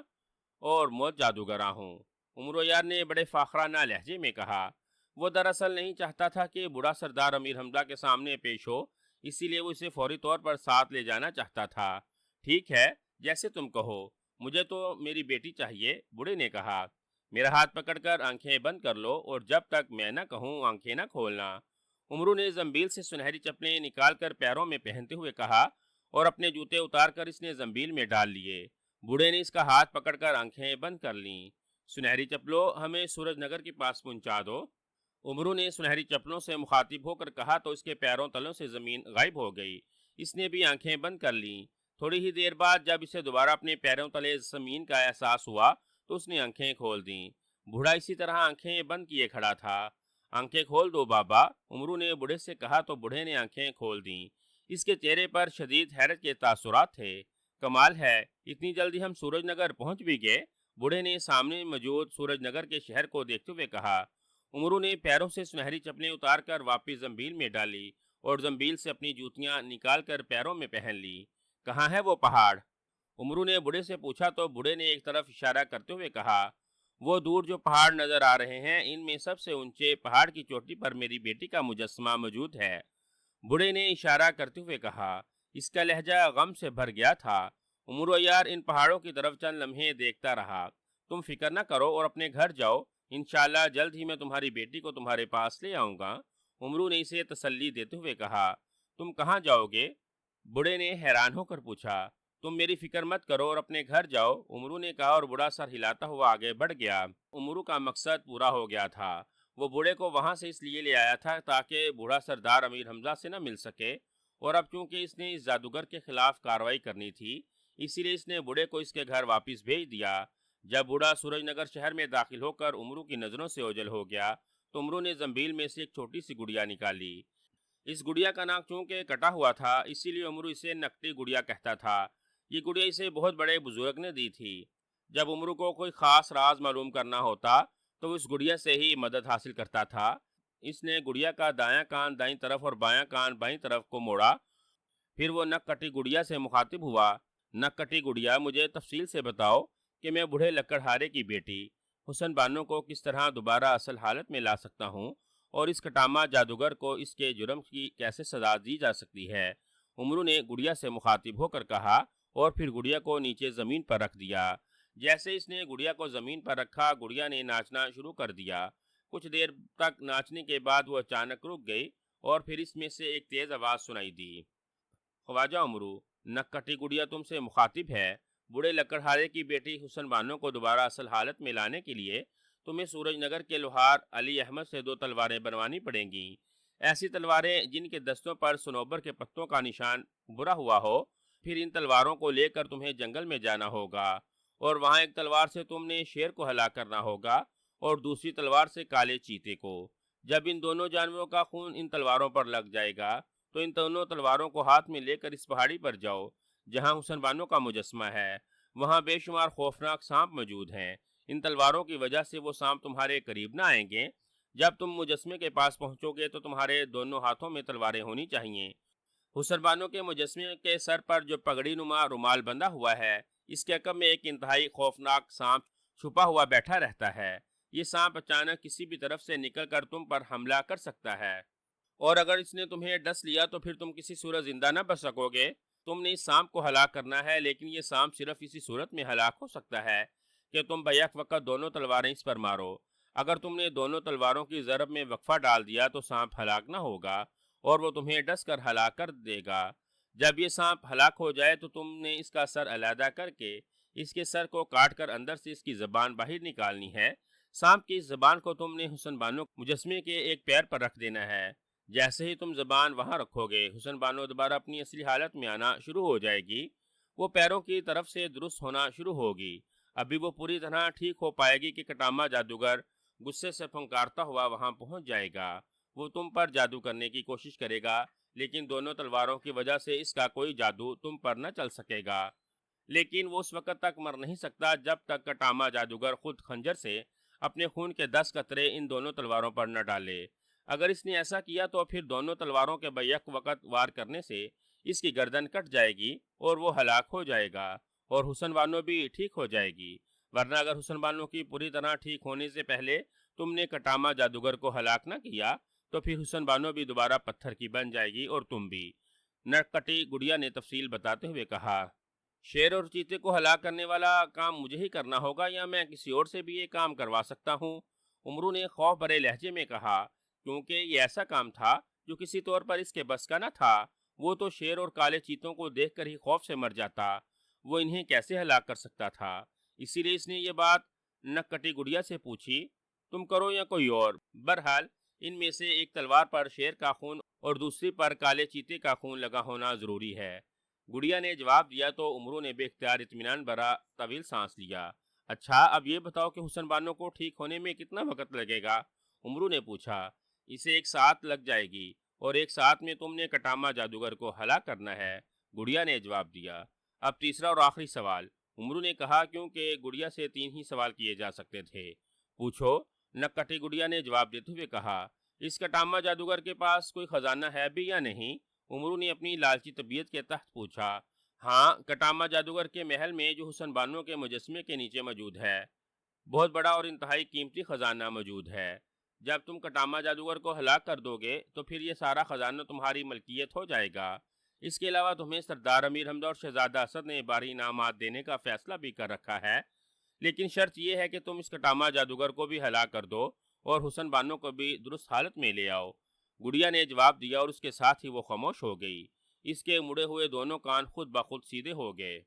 اور موت جادوگراں ہوں۔ عمرو عیار نے بڑے فاخرانہ لہجے میں کہا۔ وہ دراصل نہیں چاہتا تھا کہ بوڑھا سردار امیر حمزہ کے سامنے پیش ہو، اسی لیے وہ اسے فوری طور پر ساتھ لے جانا چاہتا تھا۔ ٹھیک ہے، جیسے تم کہو، مجھے تو میری بیٹی چاہیے، بوڑھے نے کہا۔ میرا ہاتھ پکڑ کر آنکھیں بند کر لو اور جب تک میں نہ کہوں آنکھیں نہ کھولنا۔ عمرو نے زنبیل سے سنہری چپلیں نکال کر پیروں میں پہنتے ہوئے کہا، اور اپنے جوتے اتار کر اس نے زنبیل میں ڈال لیے۔ بوڑھے نے اس کا ہاتھ پکڑ کر آنکھیں بند کر لیں۔ سنہری چپلوں، ہمیں سورج نگر کے پاس پہنچا دو۔ عمرو نے سنہری چپلوں سے مخاطب ہو کر کہا تو اس کے پیروں تلوں سے زمین غائب ہو گئی۔ اس نے بھی آنکھیں بند کر لیں۔ تھوڑی ہی دیر بعد جب اسے دوبارہ اپنے پیروں تلے زمین کا احساس ہوا تو اس نے آنکھیں کھول دیں۔ بوڑھا اسی طرح آنکھیں بند کیے کھڑا تھا۔ آنکھیں کھول دو بابا، عمرو نے بوڑھے سے کہا تو بوڑھے نے آنکھیں کھول دیں۔ اس کے چہرے پر شدید حیرت کے تاثرات تھے۔ کمال ہے، اتنی جلدی ہم سورج نگر پہنچ بھی گئے، بوڑھے نے سامنے موجود سورج نگر کے شہر کو دیکھتے ہوئے کہا۔ عمرو نے پیروں سے سنہری چپلیں اتار کر واپس زنبیل میں ڈالی اور زنبیل سے اپنی جوتیاں نکال کر پیروں میں پہن لی۔ کہاں ہے وہ پہاڑ؟ عمرو نے بوڑھے سے پوچھا تو بوڑھے نے ایک طرف اشارہ کرتے ہوئے کہا، وہ دور جو پہاڑ نظر آ رہے ہیں ان میں سب سے اونچے پہاڑ کی چوٹی پر میری بیٹی کا مجسمہ موجود ہے۔ بوڑھے نے اشارہ کرتے ہوئے کہا۔ اس کا لہجہ غم سے بھر گیا تھا۔ عمرو عیار ان پہاڑوں کی طرف چند لمحے دیکھتا رہا۔ تم فکر نہ کرو اور اپنے گھر جاؤ، انشاءاللہ جلد ہی میں تمہاری بیٹی کو تمہارے پاس لے آؤں گا۔ عمرو نے اسے تسلی دیتے ہوئے کہا۔ تم کہاں جاؤ گے؟ بوڑھے نے حیران ہو کر پوچھا۔ تم میری فکر مت کرو اور اپنے گھر جاؤ، عمرو نے کہا اور بوڑھا سر ہلاتا ہوا آگے بڑھ گیا۔ عمرو کا مقصد پورا ہو گیا تھا۔ وہ بوڑھے کو وہاں سے اس لیے لے آیا تھا تاکہ بوڑھا سردار امیر حمزہ سے نہ مل سکے، اور اب چونکہ اس نے اس جادوگر کے خلاف کارروائی کرنی تھی اسی لیے اس نے بوڑھے کو اس کے گھر واپس بھیج دیا۔ جب بوڑھا سورج نگر شہر میں داخل ہو کر عمرو کی نظروں سے اوجھل ہو گیا تو عمرو نے زنبیل میں سے ایک چھوٹی سی گڑیا نکالی۔ اس گڑیا کا ناک چونکہ کٹا ہوا تھا اسی لیے عمرو اسے نکٹی گڑیا کہتا تھا۔ یہ گڑیا اسے بہت بڑے بزرگ نے دی تھی۔ جب عمرو کو کوئی خاص راز معلوم کرنا ہوتا تو اس گڑیا سے ہی مدد حاصل کرتا تھا۔ اس نے گڑیا کا دایاں کان دائیں طرف اور بایاں کان بائیں طرف کو موڑا۔ پھر وہ نک کٹی گڑیا سے مخاطب ہوا، نک کٹی گڑیا، مجھے تفصیل سے بتاؤ کہ میں بوڑھے لکڑہارے کی بیٹی حسن بانو کو کس طرح دوبارہ اصل حالت میں لا سکتا ہوں، اور اس کٹامہ جادوگر کو اس کے جرم کی کیسے سزا دی جا سکتی ہے۔ امرو نے گڑیا سے مخاطب ہو کر کہا، اور پھر گڑیا کو نیچے زمین پر رکھ دیا۔ جیسے اس نے گڑیا کو زمین پر رکھا، گڑیا نے ناچنا شروع کر دیا۔ کچھ دیر تک ناچنے کے بعد وہ اچانک رک گئی، اور پھر اس میں سے ایک تیز آواز سنائی دی، خواجہ امرو، نک کٹی گڑیا تم سے مخاطب ہے۔ بوڑھے لکڑہارے کی بیٹی حسن بانو کو دوبارہ اصل حالت میں لانے کے لیے تمہیں سورج نگر کے لوہار علی احمد سے 2 تلواریں بنوانی پڑیں گی، ایسی تلواریں جن کے دستوں پر صنوبر کے پتوں کا نشان برا ہوا ہو۔ پھر ان تلواروں کو لے کر تمہیں جنگل میں جانا ہوگا، اور وہاں ایک تلوار سے تم نے شیر کو ہلاک کرنا ہوگا، اور دوسری تلوار سے کالے چیتے کو۔ جب ان دونوں جانوروں کا خون ان تلواروں پر لگ جائے گا تو ان دونوں تلواروں کو ہاتھ میں لے کر اس پہاڑی پر جاؤ جہاں حسن بانو کا مجسمہ ہے۔ وہاں بے شمار خوفناک سانپ موجود ہیں، ان تلواروں کی وجہ سے وہ سانپ تمہارے قریب نہ آئیں گے۔ جب تم مجسمے کے پاس پہنچو گے تو تمہارے دونوں ہاتھوں میں تلواریں ہونی چاہیے۔ حسن بانو کے مجسمے کے سر پر جو پگڑی نما رومال بندھا ہوا ہے، اس کے عقب میں ایک انتہائی خوفناک سانپ چھپا ہوا بیٹھا رہتا ہے۔ یہ سانپ اچانک کسی بھی طرف سے نکل کر تم پر حملہ کر سکتا ہے، اور اگر اس نے تمہیں ڈس لیا تو پھر تم کسی صورت زندہ نہ بچ سکو گے۔ تم نے اس سانپ کو ہلاک کرنا ہے، لیکن یہ سانپ صرف اسی صورت میں ہلاک ہو سکتا ہے کہ تم بیک وقت دونوں تلواریں اس پر مارو۔ اگر تم نے دونوں تلواروں کی ضرب میں وقفہ ڈال دیا تو سانپ ہلاک نہ ہوگا، اور وہ تمہیں ڈس کر ہلاک کر دے گا۔ جب یہ سانپ ہلاک ہو جائے تو تم نے اس کا سر علیحدہ کر کے اس کے سر کو کاٹ کر اندر سے اس کی زبان باہر نکالنی ہے۔ سانپ کی اس زبان کو تم نے حسن بانو مجسمے کے ایک پیر پر رکھ دینا ہے۔ جیسے ہی تم زبان وہاں رکھو گے، حسن بانو دوبارہ اپنی اصلی حالت میں آنا شروع ہو جائے گی۔ وہ پیروں کی طرف سے درست ہونا شروع ہوگی۔ ابھی وہ پوری طرح ٹھیک ہو پائے گی کہ کٹامہ جادوگر غصے سے پھنکارتا ہوا وہاں پہنچ جائے گا۔ وہ تم پر جادو کرنے کی کوشش کرے گا، لیکن دونوں تلواروں کی وجہ سے اس کا کوئی جادو تم پر نہ چل سکے گا۔ لیکن وہ اس وقت تک مر نہیں سکتا جب تک کٹامہ جادوگر خود خنجر سے اپنے خون کے 10 قطرے ان دونوں تلواروں پر نہ ڈالے۔ اگر اس نے ایسا کیا تو پھر دونوں تلواروں کے بیک وقت وار کرنے سے اس کی گردن کٹ جائے گی اور وہ ہلاک ہو جائے گا، اور حسن بانو بھی ٹھیک ہو جائے گی۔ ورنہ اگر حسن بانو کی پوری طرح ٹھیک ہونے سے پہلے تم نے کٹامہ جادوگر کو ہلاک نہ کیا تو پھر حسن بانو بھی دوبارہ پتھر کی بن جائے گی، اور تم بھی۔ نک کٹی گڑیا نے تفصیل بتاتے ہوئے کہا، شیر اور چیتے کو ہلاک کرنے والا کام مجھے ہی کرنا ہوگا یا میں کسی اور سے بھی یہ کام کروا سکتا ہوں؟ امرو نے خوف بھرے لہجے میں کہا، کیونکہ یہ ایسا کام تھا جو کسی طور پر اس کے بس کا نہ تھا۔ وہ تو شیر اور کالے چیتوں کو دیکھ کر ہی خوف سے مر جاتا، وہ انہیں کیسے ہلاک کر سکتا تھا؟ اسی لیے اس نے یہ بات نک کٹی گڑیا سے پوچھی، تم کرو یا کوئی اور۔ بہرحال ان میں سے ایک تلوار پر شیر کا خون اور دوسری پر کالے چیتے کا خون لگا ہونا ضروری ہے۔ گڑیا نے جواب دیا تو امرو نے بے اختیار اطمینان بھرا طویل سانس لیا۔ اچھا، اب یہ بتاؤ کہ حسن بانو کو ٹھیک ہونے میں کتنا وقت لگے گا؟ امرو نے پوچھا۔ اسے 1 ساعت لگ جائے گی، اور 1 ساعت میں تم نے کٹامہ جادوگر کو ہلاک کرنا ہے، گڑیا نے جواب دیا۔ اب تیسرا اور آخری سوال، امرو نے کہا، کیونکہ گڑیا سے 3 ہی سوال کیے جا سکتے تھے۔ پوچھو، نک کٹی گڑیا نے جواب دیتے ہوئے کہا۔ اس کٹامہ جادوگر کے پاس کوئی خزانہ ہے بھی یا نہیں؟ امرو نے اپنی لالچی طبیعت کے تحت پوچھا۔ ہاں، کٹامہ جادوگر کے محل میں جو حسن بانو کے مجسمے کے نیچے موجود ہے، بہت بڑا اور انتہائی قیمتی خزانہ موجود ہے۔ جب تم کٹامہ جادوگر کو ہلاک کر دو گے تو پھر یہ سارا خزانہ تمہاری ملکیت ہو جائے گا۔ اس کے علاوہ تمہیں سردار امیر حمزہ اور شہزادہ اسد نے بھاری انعامات دینے کا فیصلہ بھی کر رکھا ہے، لیکن شرط یہ ہے کہ تم اس کٹامہ جادوگر کو بھی ہلاک کر دو اور حسن بانو کو بھی درست حالت میں لے آؤ۔ گڑیا نے جواب دیا، اور اس کے ساتھ ہی وہ خاموش ہو گئی۔ اس کے مڑے ہوئے دونوں کان خود بخود سیدھے ہو گئے۔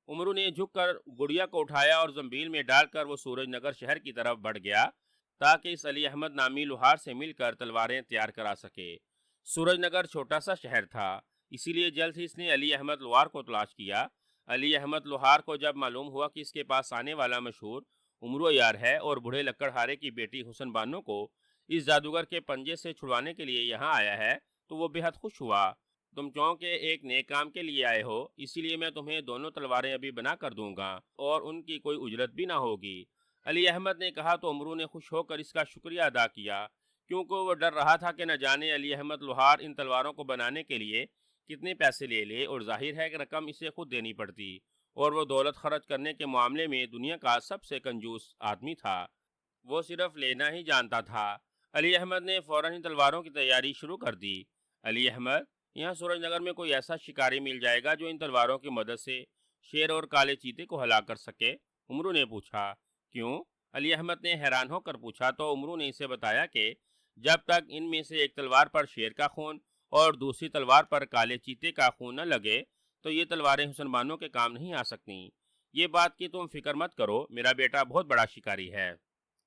امرو نے جھک کر گڑیا کو اٹھایا اور زنبیل میں ڈال کر وہ سورج نگر شہر کی طرف بڑھ گیا تاکہ اس علی احمد نامی لوہار سے مل کر تلواریں تیار کرا سکے۔ سورج نگر چھوٹا سا شہر تھا، اسی لیے جلد ہی اس نے علی احمد لوہار کو تلاش کیا۔ علی احمد لوہار کو جب معلوم ہوا کہ اس کے پاس آنے والا مشہور امرو یار ہے اور بوڑھے لکڑہارے کی بیٹی حسن بانو کو اس جادوگر کے پنجے سے چھڑوانے کے لیے یہاں آیا ہے تو وہ بے حد خوش ہوا۔ تم چونکہ ایک نیک کام کے لیے آئے ہو، اسی لیے میں تمہیں دونوں تلواریں ابھی بنا کر دوں گا اور ان کی کوئی اجرت بھی نہ ہوگی۔ علی احمد نے کہا تو امرو نے خوش ہو کر اس کا شکریہ ادا کیا کیونکہ وہ ڈر رہا تھا کہ نہ جانے علی احمد لوہار ان تلواروں کو بنانے کے لیے کتنے پیسے لے لے، اور ظاہر ہے کہ رقم اسے خود دینی پڑتی، اور وہ دولت خرچ کرنے کے معاملے میں دنیا کا سب سے کنجوس آدمی تھا۔ وہ صرف لینا ہی جانتا تھا۔ علی احمد نے فوراً ہی تلواروں کی تیاری شروع کر دی۔ علی احمد، یہاں سورج نگر میں کوئی ایسا شکاری مل جائے گا جو ان تلواروں کی مدد سے شیر اور کالے چیتے کو ہلاک کر سکے؟ عمرو نے پوچھا۔ کیوں؟ علی احمد نے حیران ہو کر پوچھا تو عمرو نے اسے بتایا کہ جب تک ان میں سے ایک تلوار پر شیر کا خون اور دوسری تلوار پر کالے چیتے کا خون نہ لگے تو یہ تلواریں حسن بانو کے کام نہیں آ سکتی۔ یہ بات کی تم فکر مت کرو، میرا بیٹا بہت بڑا شکاری ہے۔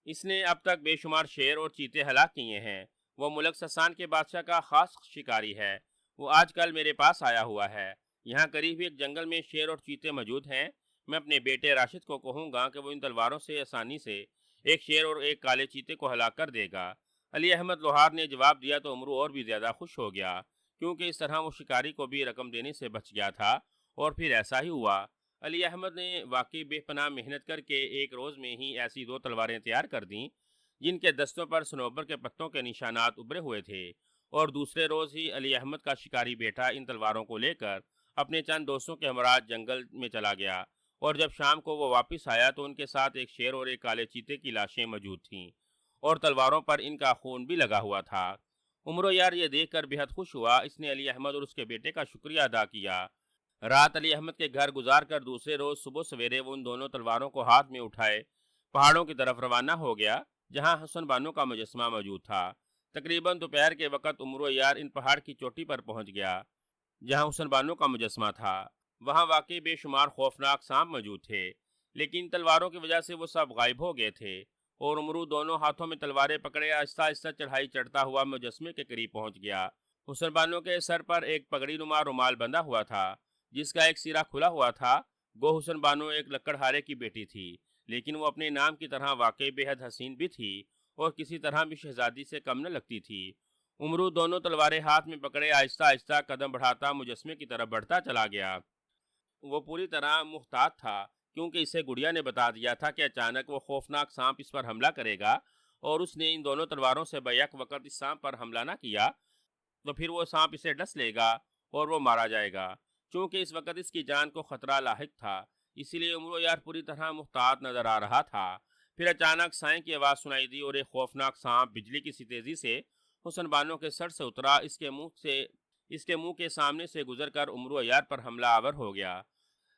اس نے اب تک بے شمار شیر اور چیتے ہلاک کیے ہیں۔ وہ ملک سسان کے بادشاہ کا خاص شکاری ہے۔ وہ آج کل میرے پاس آیا ہوا ہے۔ یہاں قریب ایک جنگل میں شیر اور چیتے موجود ہیں۔ میں اپنے بیٹے راشد کو کہوں گا کہ وہ ان تلواروں سے آسانی سے ایک شیر اور ایک کالے چیتے کو ہلاک کر دے گا۔ علی احمد لوہار نے جواب دیا تو عمرو اور بھی زیادہ خوش ہو گیا، کیونکہ اس طرح وہ شکاری کو بھی رقم دینے سے بچ گیا تھا، اور پھر ایسا ہی ہوا۔ علی احمد نے واقعی بے پناہ محنت کر کے ایک روز میں ہی ایسی 2 تلواریں تیار کر دیں جن کے دستوں پر صنوبر کے پتوں کے نشانات ابھرے ہوئے تھے، اور دوسرے روز ہی علی احمد کا شکاری بیٹا ان تلواروں کو لے کر اپنے چند دوستوں کے ہمراہ جنگل میں چلا گیا، اور جب شام کو وہ واپس آیا تو ان کے ساتھ ایک شیر اور ایک کالے چیتے کی لاشیں موجود تھیں، اور تلواروں پر ان کا خون بھی لگا ہوا تھا۔ عمرو یار یہ دیکھ کر بہت خوش ہوا۔ اس نے علی احمد اور اس کے بیٹے کا شکریہ ادا کیا۔ رات علی احمد کے گھر گزار کر دوسرے روز صبح سویرے وہ ان دونوں تلواروں کو ہاتھ میں اٹھائے پہاڑوں کی طرف روانہ ہو گیا جہاں حسن بانو کا مجسمہ موجود تھا۔ تقریباً دوپہر کے وقت عمرو یار ان پہاڑ کی چوٹی پر پہنچ گیا جہاں حسن بانو کا مجسمہ تھا۔ وہاں واقعی بے شمار خوفناک سانپ موجود تھے، لیکن تلواروں کی وجہ سے وہ سب غائب ہو گئے تھے، اور عمرو دونوں ہاتھوں میں تلواریں پکڑے آہستہ آہستہ چڑھائی چڑھتا ہوا مجسمے کے قریب پہنچ گیا۔ حسن بانو کے سر پر ایک پگڑی نما رومال بندھا ہوا تھا جس کا ایک سرا کھلا ہوا تھا۔ گو حسن بانو ایک لکڑہارے کی بیٹی تھی، لیکن وہ اپنے نام کی طرح واقعی بے حد حسین بھی تھی اور کسی طرح بھی شہزادی سے کم نہ لگتی تھی۔ عمرو دونوں تلواریں ہاتھ میں پکڑے آہستہ آہستہ قدم بڑھاتا مجسمے کی طرف بڑھتا چلا گیا۔ وہ پوری طرح محتاط تھا، کیونکہ اسے گڑیا نے بتا دیا تھا کہ اچانک وہ خوفناک سانپ اس پر حملہ کرے گا، اور اس نے ان دونوں تلواروں سے بیک وقت اس سانپ پر حملہ نہ کیا تو پھر وہ سانپ اسے ڈس لے گا اور وہ مارا جائے گا۔ چونکہ اس وقت اس کی جان کو خطرہ لاحق تھا، اسی لیے عمرو یار پوری طرح محتاط نظر آ رہا تھا۔ پھر اچانک سائیں کی آواز سنائی دی اور ایک خوفناک سانپ بجلی کی سی تیزی سے حسن بانو کے سر سے اترا۔ اس کے منہ کے سامنے سے گزر کر عمرو یار پر حملہ آور ہو گیا۔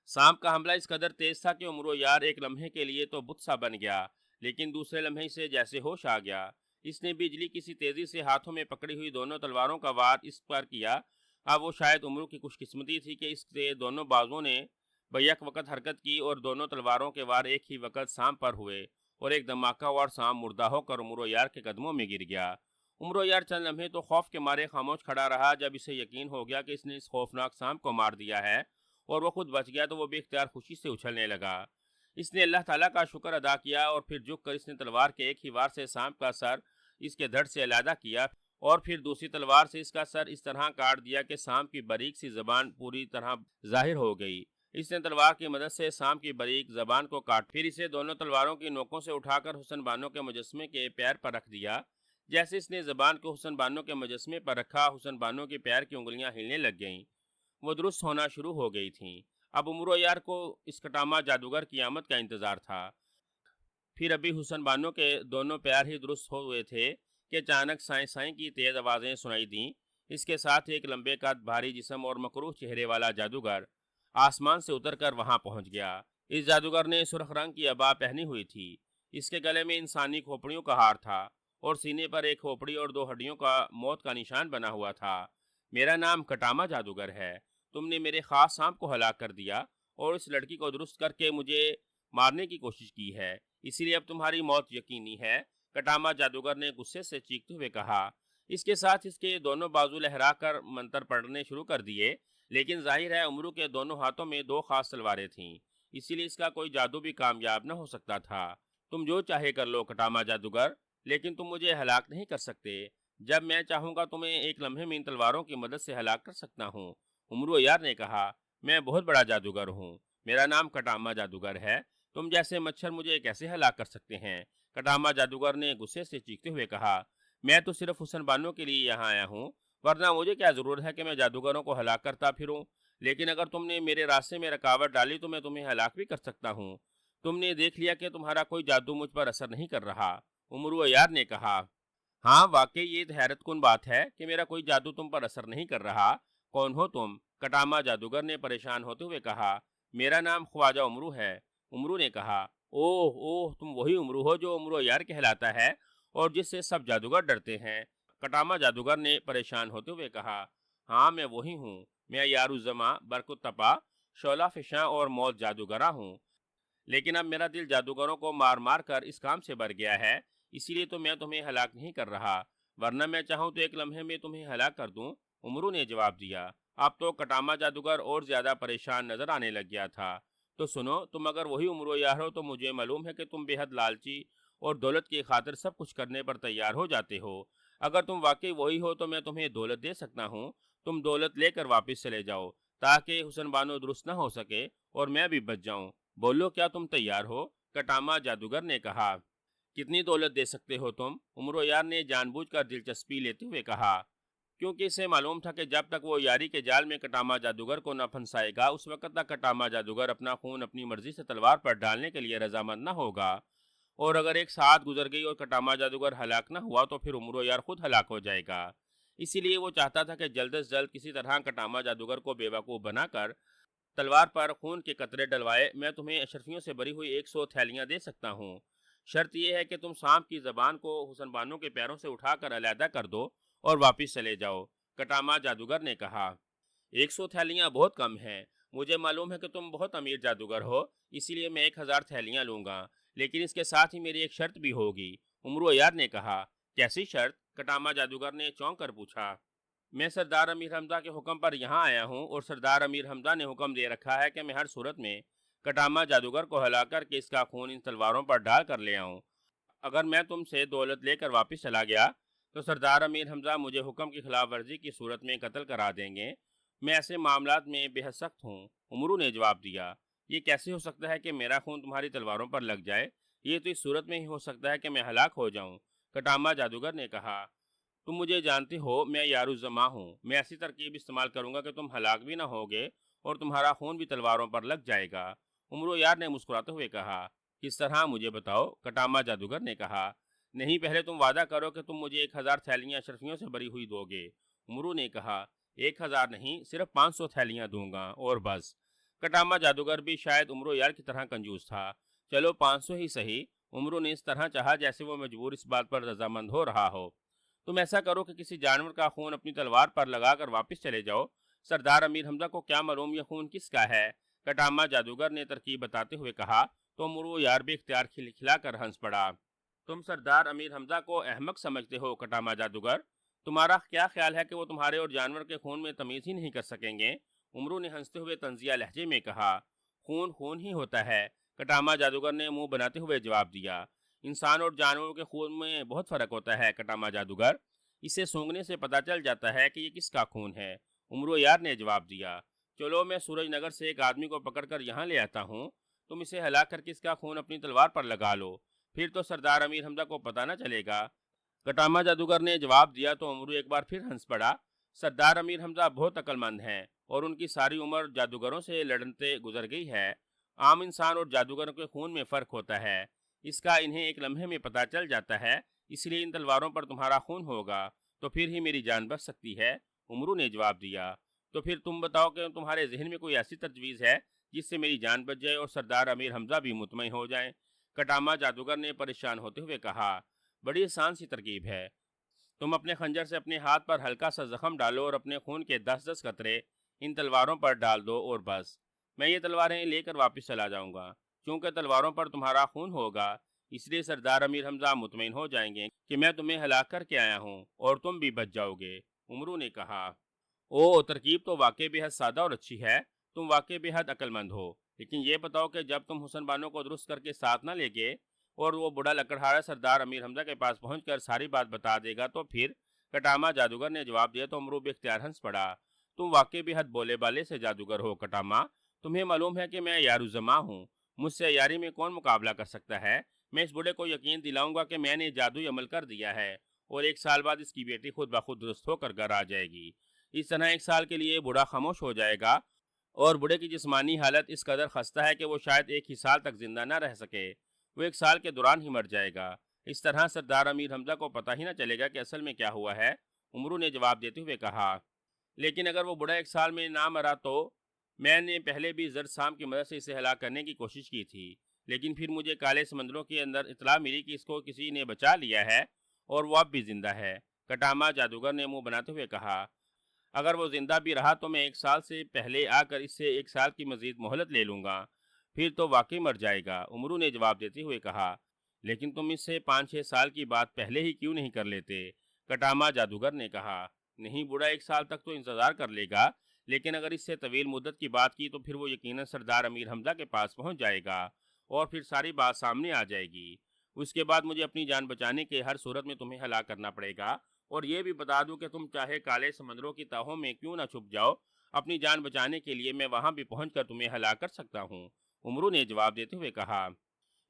سانپ کا حملہ اس قدر تیز تھا کہ عمرو یار ایک لمحے کے لیے تو بت سا بن گیا، لیکن دوسرے لمحے سے جیسے ہوش آ گیا۔ اس نے بجلی کی سی تیزی سے ہاتھوں میں پکڑی ہوئی دونوں تلواروں کا وار اس پر کیا۔ اب وہ شاید عمرو کی خوش قسمتی تھی کہ اس کے دونوں بازوؤں نے بیک وقت حرکت کی اور دونوں تلواروں کے وار ایک ہی وقت سانپ پر ہوئے، اور ایک دھماکہ وار سانپ مردہ ہو کر عمرو یار کے قدموں میں گر گیا۔ عمرو یار چند لمحے تو خوف کے مارے خاموش کھڑا رہا۔ جب اسے یقین ہو گیا کہ اس نے اس خوفناک سانپ کو مار دیا ہے اور وہ خود بچ گیا تو وہ بے اختیار خوشی سے اچھلنے لگا۔ اس نے اللہ تعالیٰ کا شکر ادا کیا، اور پھر جھک کر اس نے تلوار کے ایک ہی وار سے سانپ کا سر اس کے دھڑ سے علیحدہ کیا، اور پھر دوسری تلوار سے اس کا سر اس طرح کاٹ دیا کہ سانپ کی باریک سی زبان پوری طرح ظاہر ہو گئی۔ اس نے تلوار کی مدد سے سانپ کی باریک زبان کو کاٹ پھر اسے دونوں تلواروں کی نوکوں سے اٹھا کر حسن بانو کے مجسمے کے پیر پر رکھ دیا۔ جیسے اس نے زبان کو حسن بانو کے مجسمے پر رکھا، حسن بانو کے پیر کی انگلیاں ہلنے لگ گئیں، وہ درست ہونا شروع ہو گئی تھیں۔ اب عمرو یار کو اس کٹامہ جادوگر کی آمد کا انتظار تھا۔ پھر ابھی حسن بانو کے دونوں پیر ہی درست ہوئے تھے کہ اچانک سائیں سائیں کی تیز آوازیں سنائی دیں۔ اس کے ساتھ ایک لمبے قد، بھاری جسم اور مکروہ چہرے والا جادوگر آسمان سے اتر کر وہاں پہنچ گیا۔ اس جادوگر نے سرخ رنگ کی عبا پہنی ہوئی تھی۔ اس کے گلے میں انسانی کھوپڑیوں کا ہار تھا، اور سینے پر ایک کھوپڑی اور 2 ہڈیوں کا موت کا نشان بنا ہوا تھا۔ میرا نام کٹامہ جادوگر ہے۔ تم نے میرے خاص سانپ کو ہلاک کر دیا اور اس لڑکی کو درست کر کے مجھے مارنے کی کوشش کی ہے، اسی لیے اب تمہاری موت یقینی ہے، کٹامہ جادوگر نے غصے سے چیختے ہوئے کہا۔ اس کے ساتھ اس کے دونوں بازو لہرا کر منتر پڑھنے شروع کر دیے، لیکن ظاہر ہے عمرو کے دونوں ہاتھوں میں 2 خاص تلواریں تھیں، اسی لیے اس کا کوئی جادو بھی کامیاب نہ ہو سکتا تھا۔ تم جو چاہے کر لو کٹامہ جادوگر، لیکن تم مجھے ہلاک نہیں کر سکتے۔ جب میں چاہوں گا تمہیں ایک لمحے میں ان تلواروں کی مدد سے ہلاک کر سکتا ہوں۔ عمرو یار نے کہا، میں بہت بڑا جادوگر ہوں، میرا نام کٹامہ جادوگر ہے، تم جیسے مچھر مجھے کیسے ہلاک کر سکتے ہیں؟ کٹامہ جادوگر نے غصے سے چیختے ہوئے کہا، میں تو صرف حسن بانو کے لیے یہاں آیا ہوں، ورنہ مجھے کیا ضرورت ہے کہ میں جادوگروں کو ہلاک کرتا پھروں؟ لیکن اگر تم نے میرے راستے میں رکاوٹ ڈالی تو میں تمہیں ہلاک بھی کر سکتا ہوں۔ تم نے دیکھ لیا کہ تمہارا کوئی جادو مجھ پر اثر نہیں کر رہا۔ امرو عیار نے کہا، ہاں واقعی یہ حیرت کن بات ہے کہ میرا کوئی جادو تم پر اثر نہیں کر رہا۔ کون ہو تم؟ کٹاما جادوگر نے پریشان ہوتے ہوئے کہا۔ میرا نام خواجہ امرو ہے۔ امرو نے کہا، اوہ اوہ، تم وہی امرو ہو جو امرو یار کہلاتا ہے اور جس سے سب جادوگر ڈرتے ہیں۔ کٹاما جادوگر نے پریشان ہوتے ہوئے کہا، ہاں میں وہی ہوں، میں یارالزما، برکت تپا، شعلہ فشاں اور موت جادوگرہ ہوں۔ لیکن اب میرا دل جادوگروں کو مار مار کر اس کام سے بھر گیا ہے، اسی لیے تو میں تمہیں ہلاک نہیں کر رہا، ورنہ میں چاہوں تو ایک لمحے میں تمہیں ہلاک کر دوں۔ امرو نے جواب دیا۔ اب تو کٹاما جادوگر اور زیادہ پریشان نظر آنے لگ گیا تھا۔ تو سنو، تم اگر وہی امرو یار ہو تو مجھے معلوم ہے کہ تم بے حد لالچی اور دولت کی خاطر سب کچھ کرنے پر تیار ہو جاتے ہو۔ اگر تم واقعی وہی ہو تو میں تمہیں دولت دے سکتا ہوں، تم دولت لے کر واپس چلے جاؤ تاکہ حسن بانو درست نہ ہو سکے اور میں بھی بچ جاؤں۔ بولو، کیا تم تیار ہو؟ کٹاما جادوگر نے کہا۔ کتنی دولت دے سکتے ہو تم؟ امرو یار نے جان بوجھ کر دلچسپی لیتے ہوئے کہا، کیونکہ اسے معلوم تھا کہ جب تک وہ یاری کے جال میں کٹاما جادوگر کو نہ پھنسائے گا اس وقت تک کٹاما جادوگر اپنا خون اپنی مرضی سے تلوار پر ڈالنے کے لیے رضامند نہ ہوگا، اور اگر ایک ساتھ گزر گئی اور کٹاما جادوگر ہلاک نہ ہوا تو پھر امرو یار خود ہلاک ہو جائے گا۔ اسی لیے وہ چاہتا تھا کہ جلد از جلد کسی طرح کٹاما جادوگر کو بے وقوف بنا کر تلوار پر خون کے قطرے ڈلوائے۔ میں تمہیں اشرفیوں سے بری ہوئی 100 تھیلیاں دے سکتا ہوں، شرط یہ ہے کہ تم سانپ کی زبان کو حسن بانو کے پیروں سے اٹھا کر علیحدہ کر دو اور واپس چلے جاؤ۔ کٹاما جادوگر نے کہا، 100 تھیلیاں بہت کم ہیں، مجھے معلوم ہے کہ تم بہت امیر جادوگر ہو، اسی لیے میں 1000 تھیلیاں لوں گا، لیکن اس کے ساتھ ہی میری ایک شرط بھی ہوگی۔ امرو یار نے کہا، کیسی شرط؟ کٹاما جادوگر نے چونک کر پوچھا۔ میں سردار امیر حمزہ کے حکم پر یہاں آیا ہوں اور سردار امیر حمزہ نے حکم دے رکھا ہے کہ میں ہر صورت میں کٹاما جادوگر کو ہلا کر کے اس کا خون ان تلواروں پر ڈال کر لے آؤں۔ اگر میں تم سے دولت لے کر واپس چلا گیا تو سردار امیر حمزہ مجھے حکم کی خلاف ورزی کی صورت میں قتل کرا دیں گے۔ میں ایسے معاملات میں بے حد سخت ہوں۔ امرو نے جواب دیا، یہ کیسے ہو سکتا ہے کہ میرا خون تمہاری تلواروں پر لگ جائے؟ یہ تو اس صورت میں ہی ہو سکتا ہے کہ میں ہلاک ہو جاؤں۔ کٹاما جادوگر نے کہا، تم مجھے جانتے ہو، میں یارالزما ہوں، میں ایسی ترکیب استعمال کروں گا کہ تم ہلاک بھی نہ ہوگے اور تمہارا خون بھی تلواروں پر لگ جائے گا۔ امرو یار نے مسکراتے ہوئے کہا، کس طرح مجھے بتاؤ؟ کٹاما جادوگر نے کہا، نہیں، پہلے تم وعدہ کرو کہ تم مجھے 1000 تھیلیاں اشرفیوں سے بری ہوئی دو گے۔ امرو نے کہا، 1000 نہیں، صرف 500 تھیلیاں دوں گا اور بس۔ کٹاما جادوگر بھی شاید امرو یار کی طرح کنجوس تھا۔ چلو 500 ہی صحیح۔ امرو نے اس طرح چاہا جیسے وہ مجبور اس بات پر رضامند ہو رہا ہو۔ تم ایسا کرو کہ کسی جانور کا خون اپنی تلوار پر لگا کر واپس چلے جاؤ۔ سردار امیر حمزہ کو کیا معلوم یہ خون کس کا ہے؟ کٹاما جادوگر نے ترکیب بتاتے ہوئے کہا۔ تو امرو یار بھی اختیار کھلا کر ہنس پڑا۔ تم سردار امیر حمزہ کو احمق سمجھتے ہو کٹاما جادوگر؟ تمہارا کیا خیال ہے کہ وہ تمہارے اور جانور کے خون میں تمیز ہی نہیں کر سکیں گے؟ امرو نے ہنستے ہوئے طنزیہ لہجے میں کہا، خون خون ہی ہوتا ہے۔ کٹاما جادوگر نے منہ بناتے ہوئے جواب دیا، انسان اور جانوروں کے خون میں بہت فرق ہوتا ہے کٹاما جادوگر، اسے سونگنے سے پتہ چل جاتا ہے کہ یہ کس کا خون ہے۔ امرو یار نے جواب دیا، چلو میں سورج نگر سے ایک آدمی کو پکڑ کر یہاں لے آتا ہوں، تم اسے ہلاک کر کے اس کا خون اپنی تلوار پر لگا لو، پھر تو سردار امیر حمزہ کو پتہ نہ چلے گا۔ کٹاما جادوگر نے جواب دیا تو امرو ایک بار پھر ہنس پڑا۔ سردار امیر حمزہ بہت عقل مند ہیں اور ان کی ساری عمر جادوگروں سے لڑتے گزر گئی ہے۔ عام انسان اور جادوگروں کے خون میں فرق ہوتا ہے، اس کا انہیں ایک لمحے میں پتہ چل جاتا ہے، اس لیے ان تلواروں پر تمہارا خون ہوگا تو پھر ہی میری جان بچ سکتی ہے۔ امرو نے جواب دیا، تو پھر تم بتاؤ کہ تمہارے ذہن میں کوئی ایسی تجویز ہے جس سے میری جان بچ جائے اور سردار امیر حمزہ بھی مطمئن ہو جائیں؟ کٹاما جادوگر نے پریشان ہوتے ہوئے کہا، بڑی آسان سی ترکیب ہے، تم اپنے خنجر سے اپنے ہاتھ پر ہلکا سا زخم ڈالو اور اپنے خون کے 10 قطرے ان تلواروں پر ڈال دو اور بس، میں یہ تلواریں لے کر واپس چلا جاؤں گا۔ چونکہ تلواروں پر تمہارا خون ہوگا اس لیے سردار امیر حمزہ مطمئن ہو جائیں گے کہ میں تمہیں ہلاک کر کے آیا ہوں اور تم بھی بچ جاؤ گے۔ امرو نے کہا، او، ترکیب تو واقعی بے حد سادہ اور اچھی ہے، تم واقعی بے حد عقل مند ہو، لیکن یہ بتاؤ کہ جب تم حسن بانو کو درست کر کے ساتھ نہ لے گے اور وہ بڑا لکڑہارا سردار امیر حمزہ کے پاس پہنچ کر ساری بات بتا دے گا تو پھر؟ کٹاما جادوگر نے جواب دیا تو امرو بے اختیار ہنس پڑا۔ تم واقعی بے حد بولے بالے سے جادوگر ہو کٹاما، تمہیں معلوم ہے کہ میں یارالزما ہوں، مجھ سے یاری میں کون مقابلہ کر سکتا ہے؟ میں اس بڑے کو یقین دلاؤں گا کہ میں نے جادوئی عمل کر دیا ہے اور 1 سال بعد اس کی بیٹی خود بخود درست ہو کر گھر آ جائے گی۔ اس طرح 1 سال کے لیے بوڑھا خاموش ہو جائے گا اور بوڑھے کی جسمانی حالت اس قدر خستہ ہے کہ وہ شاید 1 ہی سال تک زندہ نہ رہ سکے، وہ 1 سال کے دوران ہی مر جائے گا۔ اس طرح سردار امیر حمزہ کو پتہ ہی نہ چلے گا کہ اصل میں کیا ہوا ہے۔ عمرو نے جواب دیتے ہوئے کہا، لیکن اگر وہ بوڑھا 1 سال میں نہ مرا تو میں نے پہلے بھی زرد سام کی مدد سے اسے ہلاک کرنے کی کوشش کی تھی، لیکن پھر مجھے کالے سمندروں کے اندر اطلاع ملی کہ اس کو کسی نے بچا لیا ہے اور وہ اب بھی زندہ ہے۔ کٹاما جادوگر نے منہ بناتے ہوئے کہا، اگر وہ زندہ بھی رہا تو میں 1 سال سے پہلے آ کر اس سے 1 سال کی مزید مہلت لے لوں گا، پھر تو واقعی مر جائے گا۔ عمرو نے جواب دیتے ہوئے کہا، لیکن تم اس سے 5-6 سال کی بات پہلے ہی کیوں نہیں کر لیتے؟ کٹاما جادوگر نے کہا، نہیں، بوڑھا 1 سال تک تو انتظار کر لے گا، لیکن اگر اس سے طویل مدت کی بات کی تو پھر وہ یقیناً سردار امیر حمزہ کے پاس پہنچ جائے گا اور پھر ساری بات سامنے آ جائے گی۔ اس کے بعد مجھے اپنی جان بچانے کے ہر صورت میں تمہیں ہلاک کرنا پڑے گا، اور یہ بھی بتا دوں کہ تم چاہے کالے سمندروں کی تہوں میں کیوں نہ چھپ جاؤ، اپنی جان بچانے کے لیے میں وہاں بھی پہنچ کر تمہیں ہلاک کر سکتا ہوں۔ عمرو نے جواب دیتے ہوئے کہا،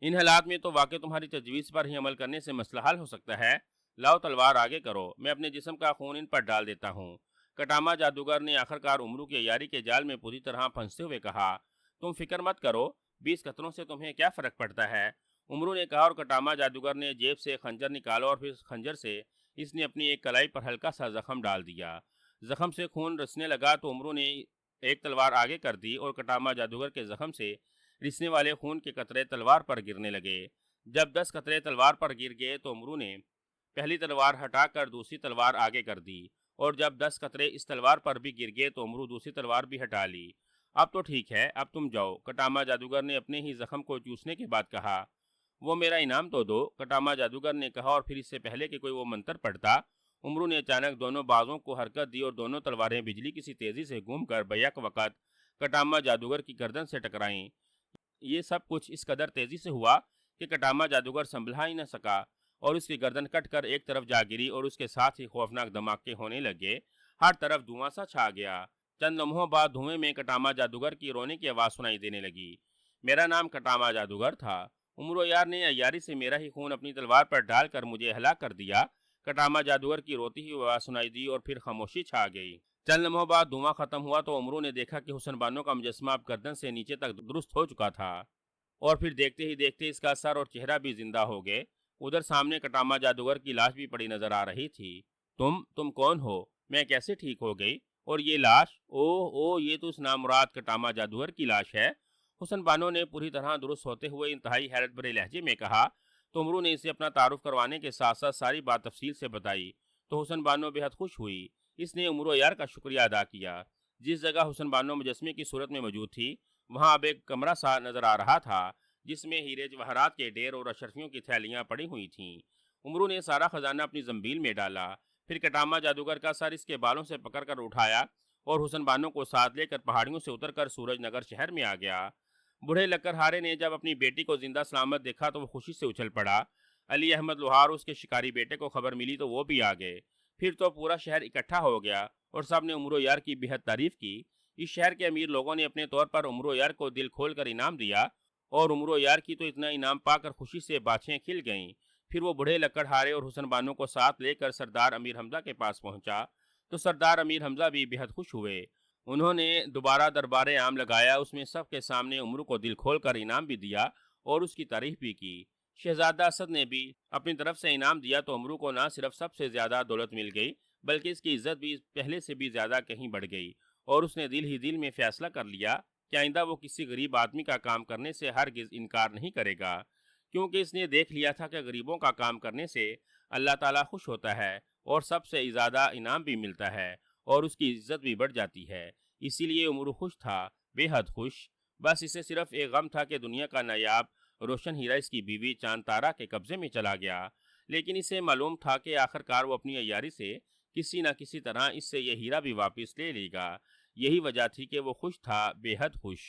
ان حالات میں تو واقع تمہاری تجویز پر ہی عمل کرنے سے مسئلہ حل ہو سکتا ہے۔ لاؤ تلوار آگے کرو، میں اپنے جسم کا خون ان پر ڈال دیتا ہوں۔ کٹاما جادوگر نے آخرکار عمرو کی عیاری کے جال میں پوری طرح پھنستے ہوئے کہا، تم فکر مت کرو، 20 قطروں سے تمہیں کیا فرق پڑتا ہے؟ عمرو نے کہا، اور کٹاما جادوگر نے جیب سے خنجر نکالا اور پھر خنجر سے اس نے اپنی ایک کلائی پر ہلکا سا زخم ڈال دیا۔ زخم سے خون رسنے لگا تو عمرو نے ایک تلوار آگے کر دی اور کٹاما جادوگر کے زخم سے رسنے والے خون کے قطرے تلوار پر گرنے لگے۔ جب 10 قطرے تلوار پر گر گئے تو عمرو نے پہلی تلوار ہٹا کر دوسری تلوار آگے کر دی، اور جب 10 قطرے اس تلوار پر بھی گر گئے تو عمرو دوسری تلوار بھی ہٹا لی۔ اب تو ٹھیک ہے، اب تم جاؤ، کٹاما جادوگر نے اپنے ہی زخم کو چوسنے کے بعد کہا۔ وہ میرا انعام تو دو، کٹاما جادوگر نے کہا، اور پھر اس سے پہلے کہ کوئی وہ منتر پڑھتا، عمرو نے اچانک دونوں بازوں کو حرکت دی اور دونوں تلواریں بجلی کی سی تیزی سے گھوم کر بیک وقت کٹاما جادوگر کی گردن سے ٹکرائیں۔ یہ سب کچھ اس قدر تیزی سے ہوا کہ کٹاما جادوگر سنبھلا ہی نہ سکا اور اس کی گردن کٹ کر ایک طرف جا گری، اور اس کے ساتھ ہی خوفناک دھماکے ہونے لگے، ہر طرف دھواں سا چھا گیا۔ چند لمحوں بعد دھوئیں میں کٹاما جادوگر کی رونے کی آواز سنائی دینے لگی۔ میرا نام کٹاما جادوگر تھا، عمرو یار نے عیاری سے میرا ہی خون اپنی تلوار پر ڈال کر مجھے ہلاک کر دیا۔ کٹاما جادوگر کی روتی ہوئی آواز سنائی دی اور پھر خاموشی چھا گئی۔ چند لمحوں بعد دھواں ختم ہوا تو عمرو نے دیکھا کہ حسن بانو کا مجسمہ اب گردن سے نیچے تک درست ہو چکا تھا، اور پھر دیکھتے ہی دیکھتے اس کا سر اور چہرہ بھی زندہ ہو گئے۔ ادھر سامنے کٹاما جادوگر کی لاش بھی پڑی نظر آ رہی تھی۔ تم کون ہو؟ میں کیسے ٹھیک ہو گئی؟ اور یہ لاش؟ یہ تو اس نامراد کٹاما جادوگر کی لاش ہے۔ حسن بانو نے پوری طرح درست ہوتے ہوئے انتہائی حیرت بھرے لہجے میں کہا۔ تو عمرو نے اسے اپنا تعارف کروانے کے ساتھ ساتھ ساری بات تفصیل سے بتائی تو حسن بانو بے حد خوش ہوئی۔ اس نے عمرو یار کا شکریہ ادا کیا۔ جس جگہ حسن بانو مجسمے کی صورت میں موجود تھی وہاں اب ایک کمرہ سا نظر آ رہا تھا جس میں ہیرے جواہرات کے ڈھیر اور اشرفیوں کی تھیلیاں پڑی ہوئی تھیں۔ عمرو نے سارا خزانہ اپنی زنبیل میں ڈالا، پھر کٹاما جادوگر کا سر اس کے بالوں سے پکڑ کر اٹھایا اور حسن بانو کو ساتھ لے کر پہاڑیوں سے اتر کر سورج نگر شہر میں آ گیا۔ بوڑھے لکر ہارے نے جب اپنی بیٹی کو زندہ سلامت دیکھا تو وہ خوشی سے اچھل پڑا۔ علی احمد لوہار اس کے شکاری بیٹے کو خبر ملی تو وہ بھی آ گئے۔ پھر تو پورا شہر اکٹھا ہو گیا اور سب نے عمرو یار کی بے حد تعریف کی۔ اس شہر کے امیر لوگوں نے اپنے طور پر عمرو یار کو دل کھول کر انعام دیا، اور عمرو یار کی تو اتنا انعام پا کر خوشی سے باتیں کھل گئیں۔ پھر وہ بڑھے لکڑ ہارے اور حسن بانو کو ساتھ لے کر سردار امیر حمزہ کے پاس پہنچا تو سردار امیر حمزہ بھی بے حد خوش ہوئے۔ انہوں نے دوبارہ دربار عام لگایا، اس میں سب کے سامنے عمرو کو دل کھول کر انعام بھی دیا اور اس کی تعریف بھی کی۔ شہزادہ اسد نے بھی اپنی طرف سے انعام دیا تو عمرو کو نہ صرف سب سے زیادہ دولت مل گئی بلکہ اس کی عزت بھی پہلے سے بھی زیادہ کہیں بڑھ گئی، اور اس نے دل ہی دل میں فیصلہ کر لیا کہ آئندہ وہ کسی غریب آدمی کا کام کرنے سے ہرگز انکار نہیں کرے گا، کیونکہ اس نے دیکھ لیا تھا کہ غریبوں کا کام کرنے سے اللہ تعالیٰ خوش ہوتا ہے اور سب سے زیادہ انعام بھی ملتا ہے اور اس کی عزت بھی بڑھ جاتی ہے۔ اسی لیے عمرو خوش تھا، بے حد خوش۔ بس اسے صرف ایک غم تھا کہ دنیا کا نایاب روشن ہیرا اس کی بیوی چاند تارا کے قبضے میں چلا گیا، لیکن اسے معلوم تھا کہ آخر کار وہ اپنی عیاری سے کسی نہ کسی طرح اس سے یہ ہیرا بھی واپس لے لے گا۔ یہی وجہ تھی کہ وہ خوش تھا، بے حد خوش۔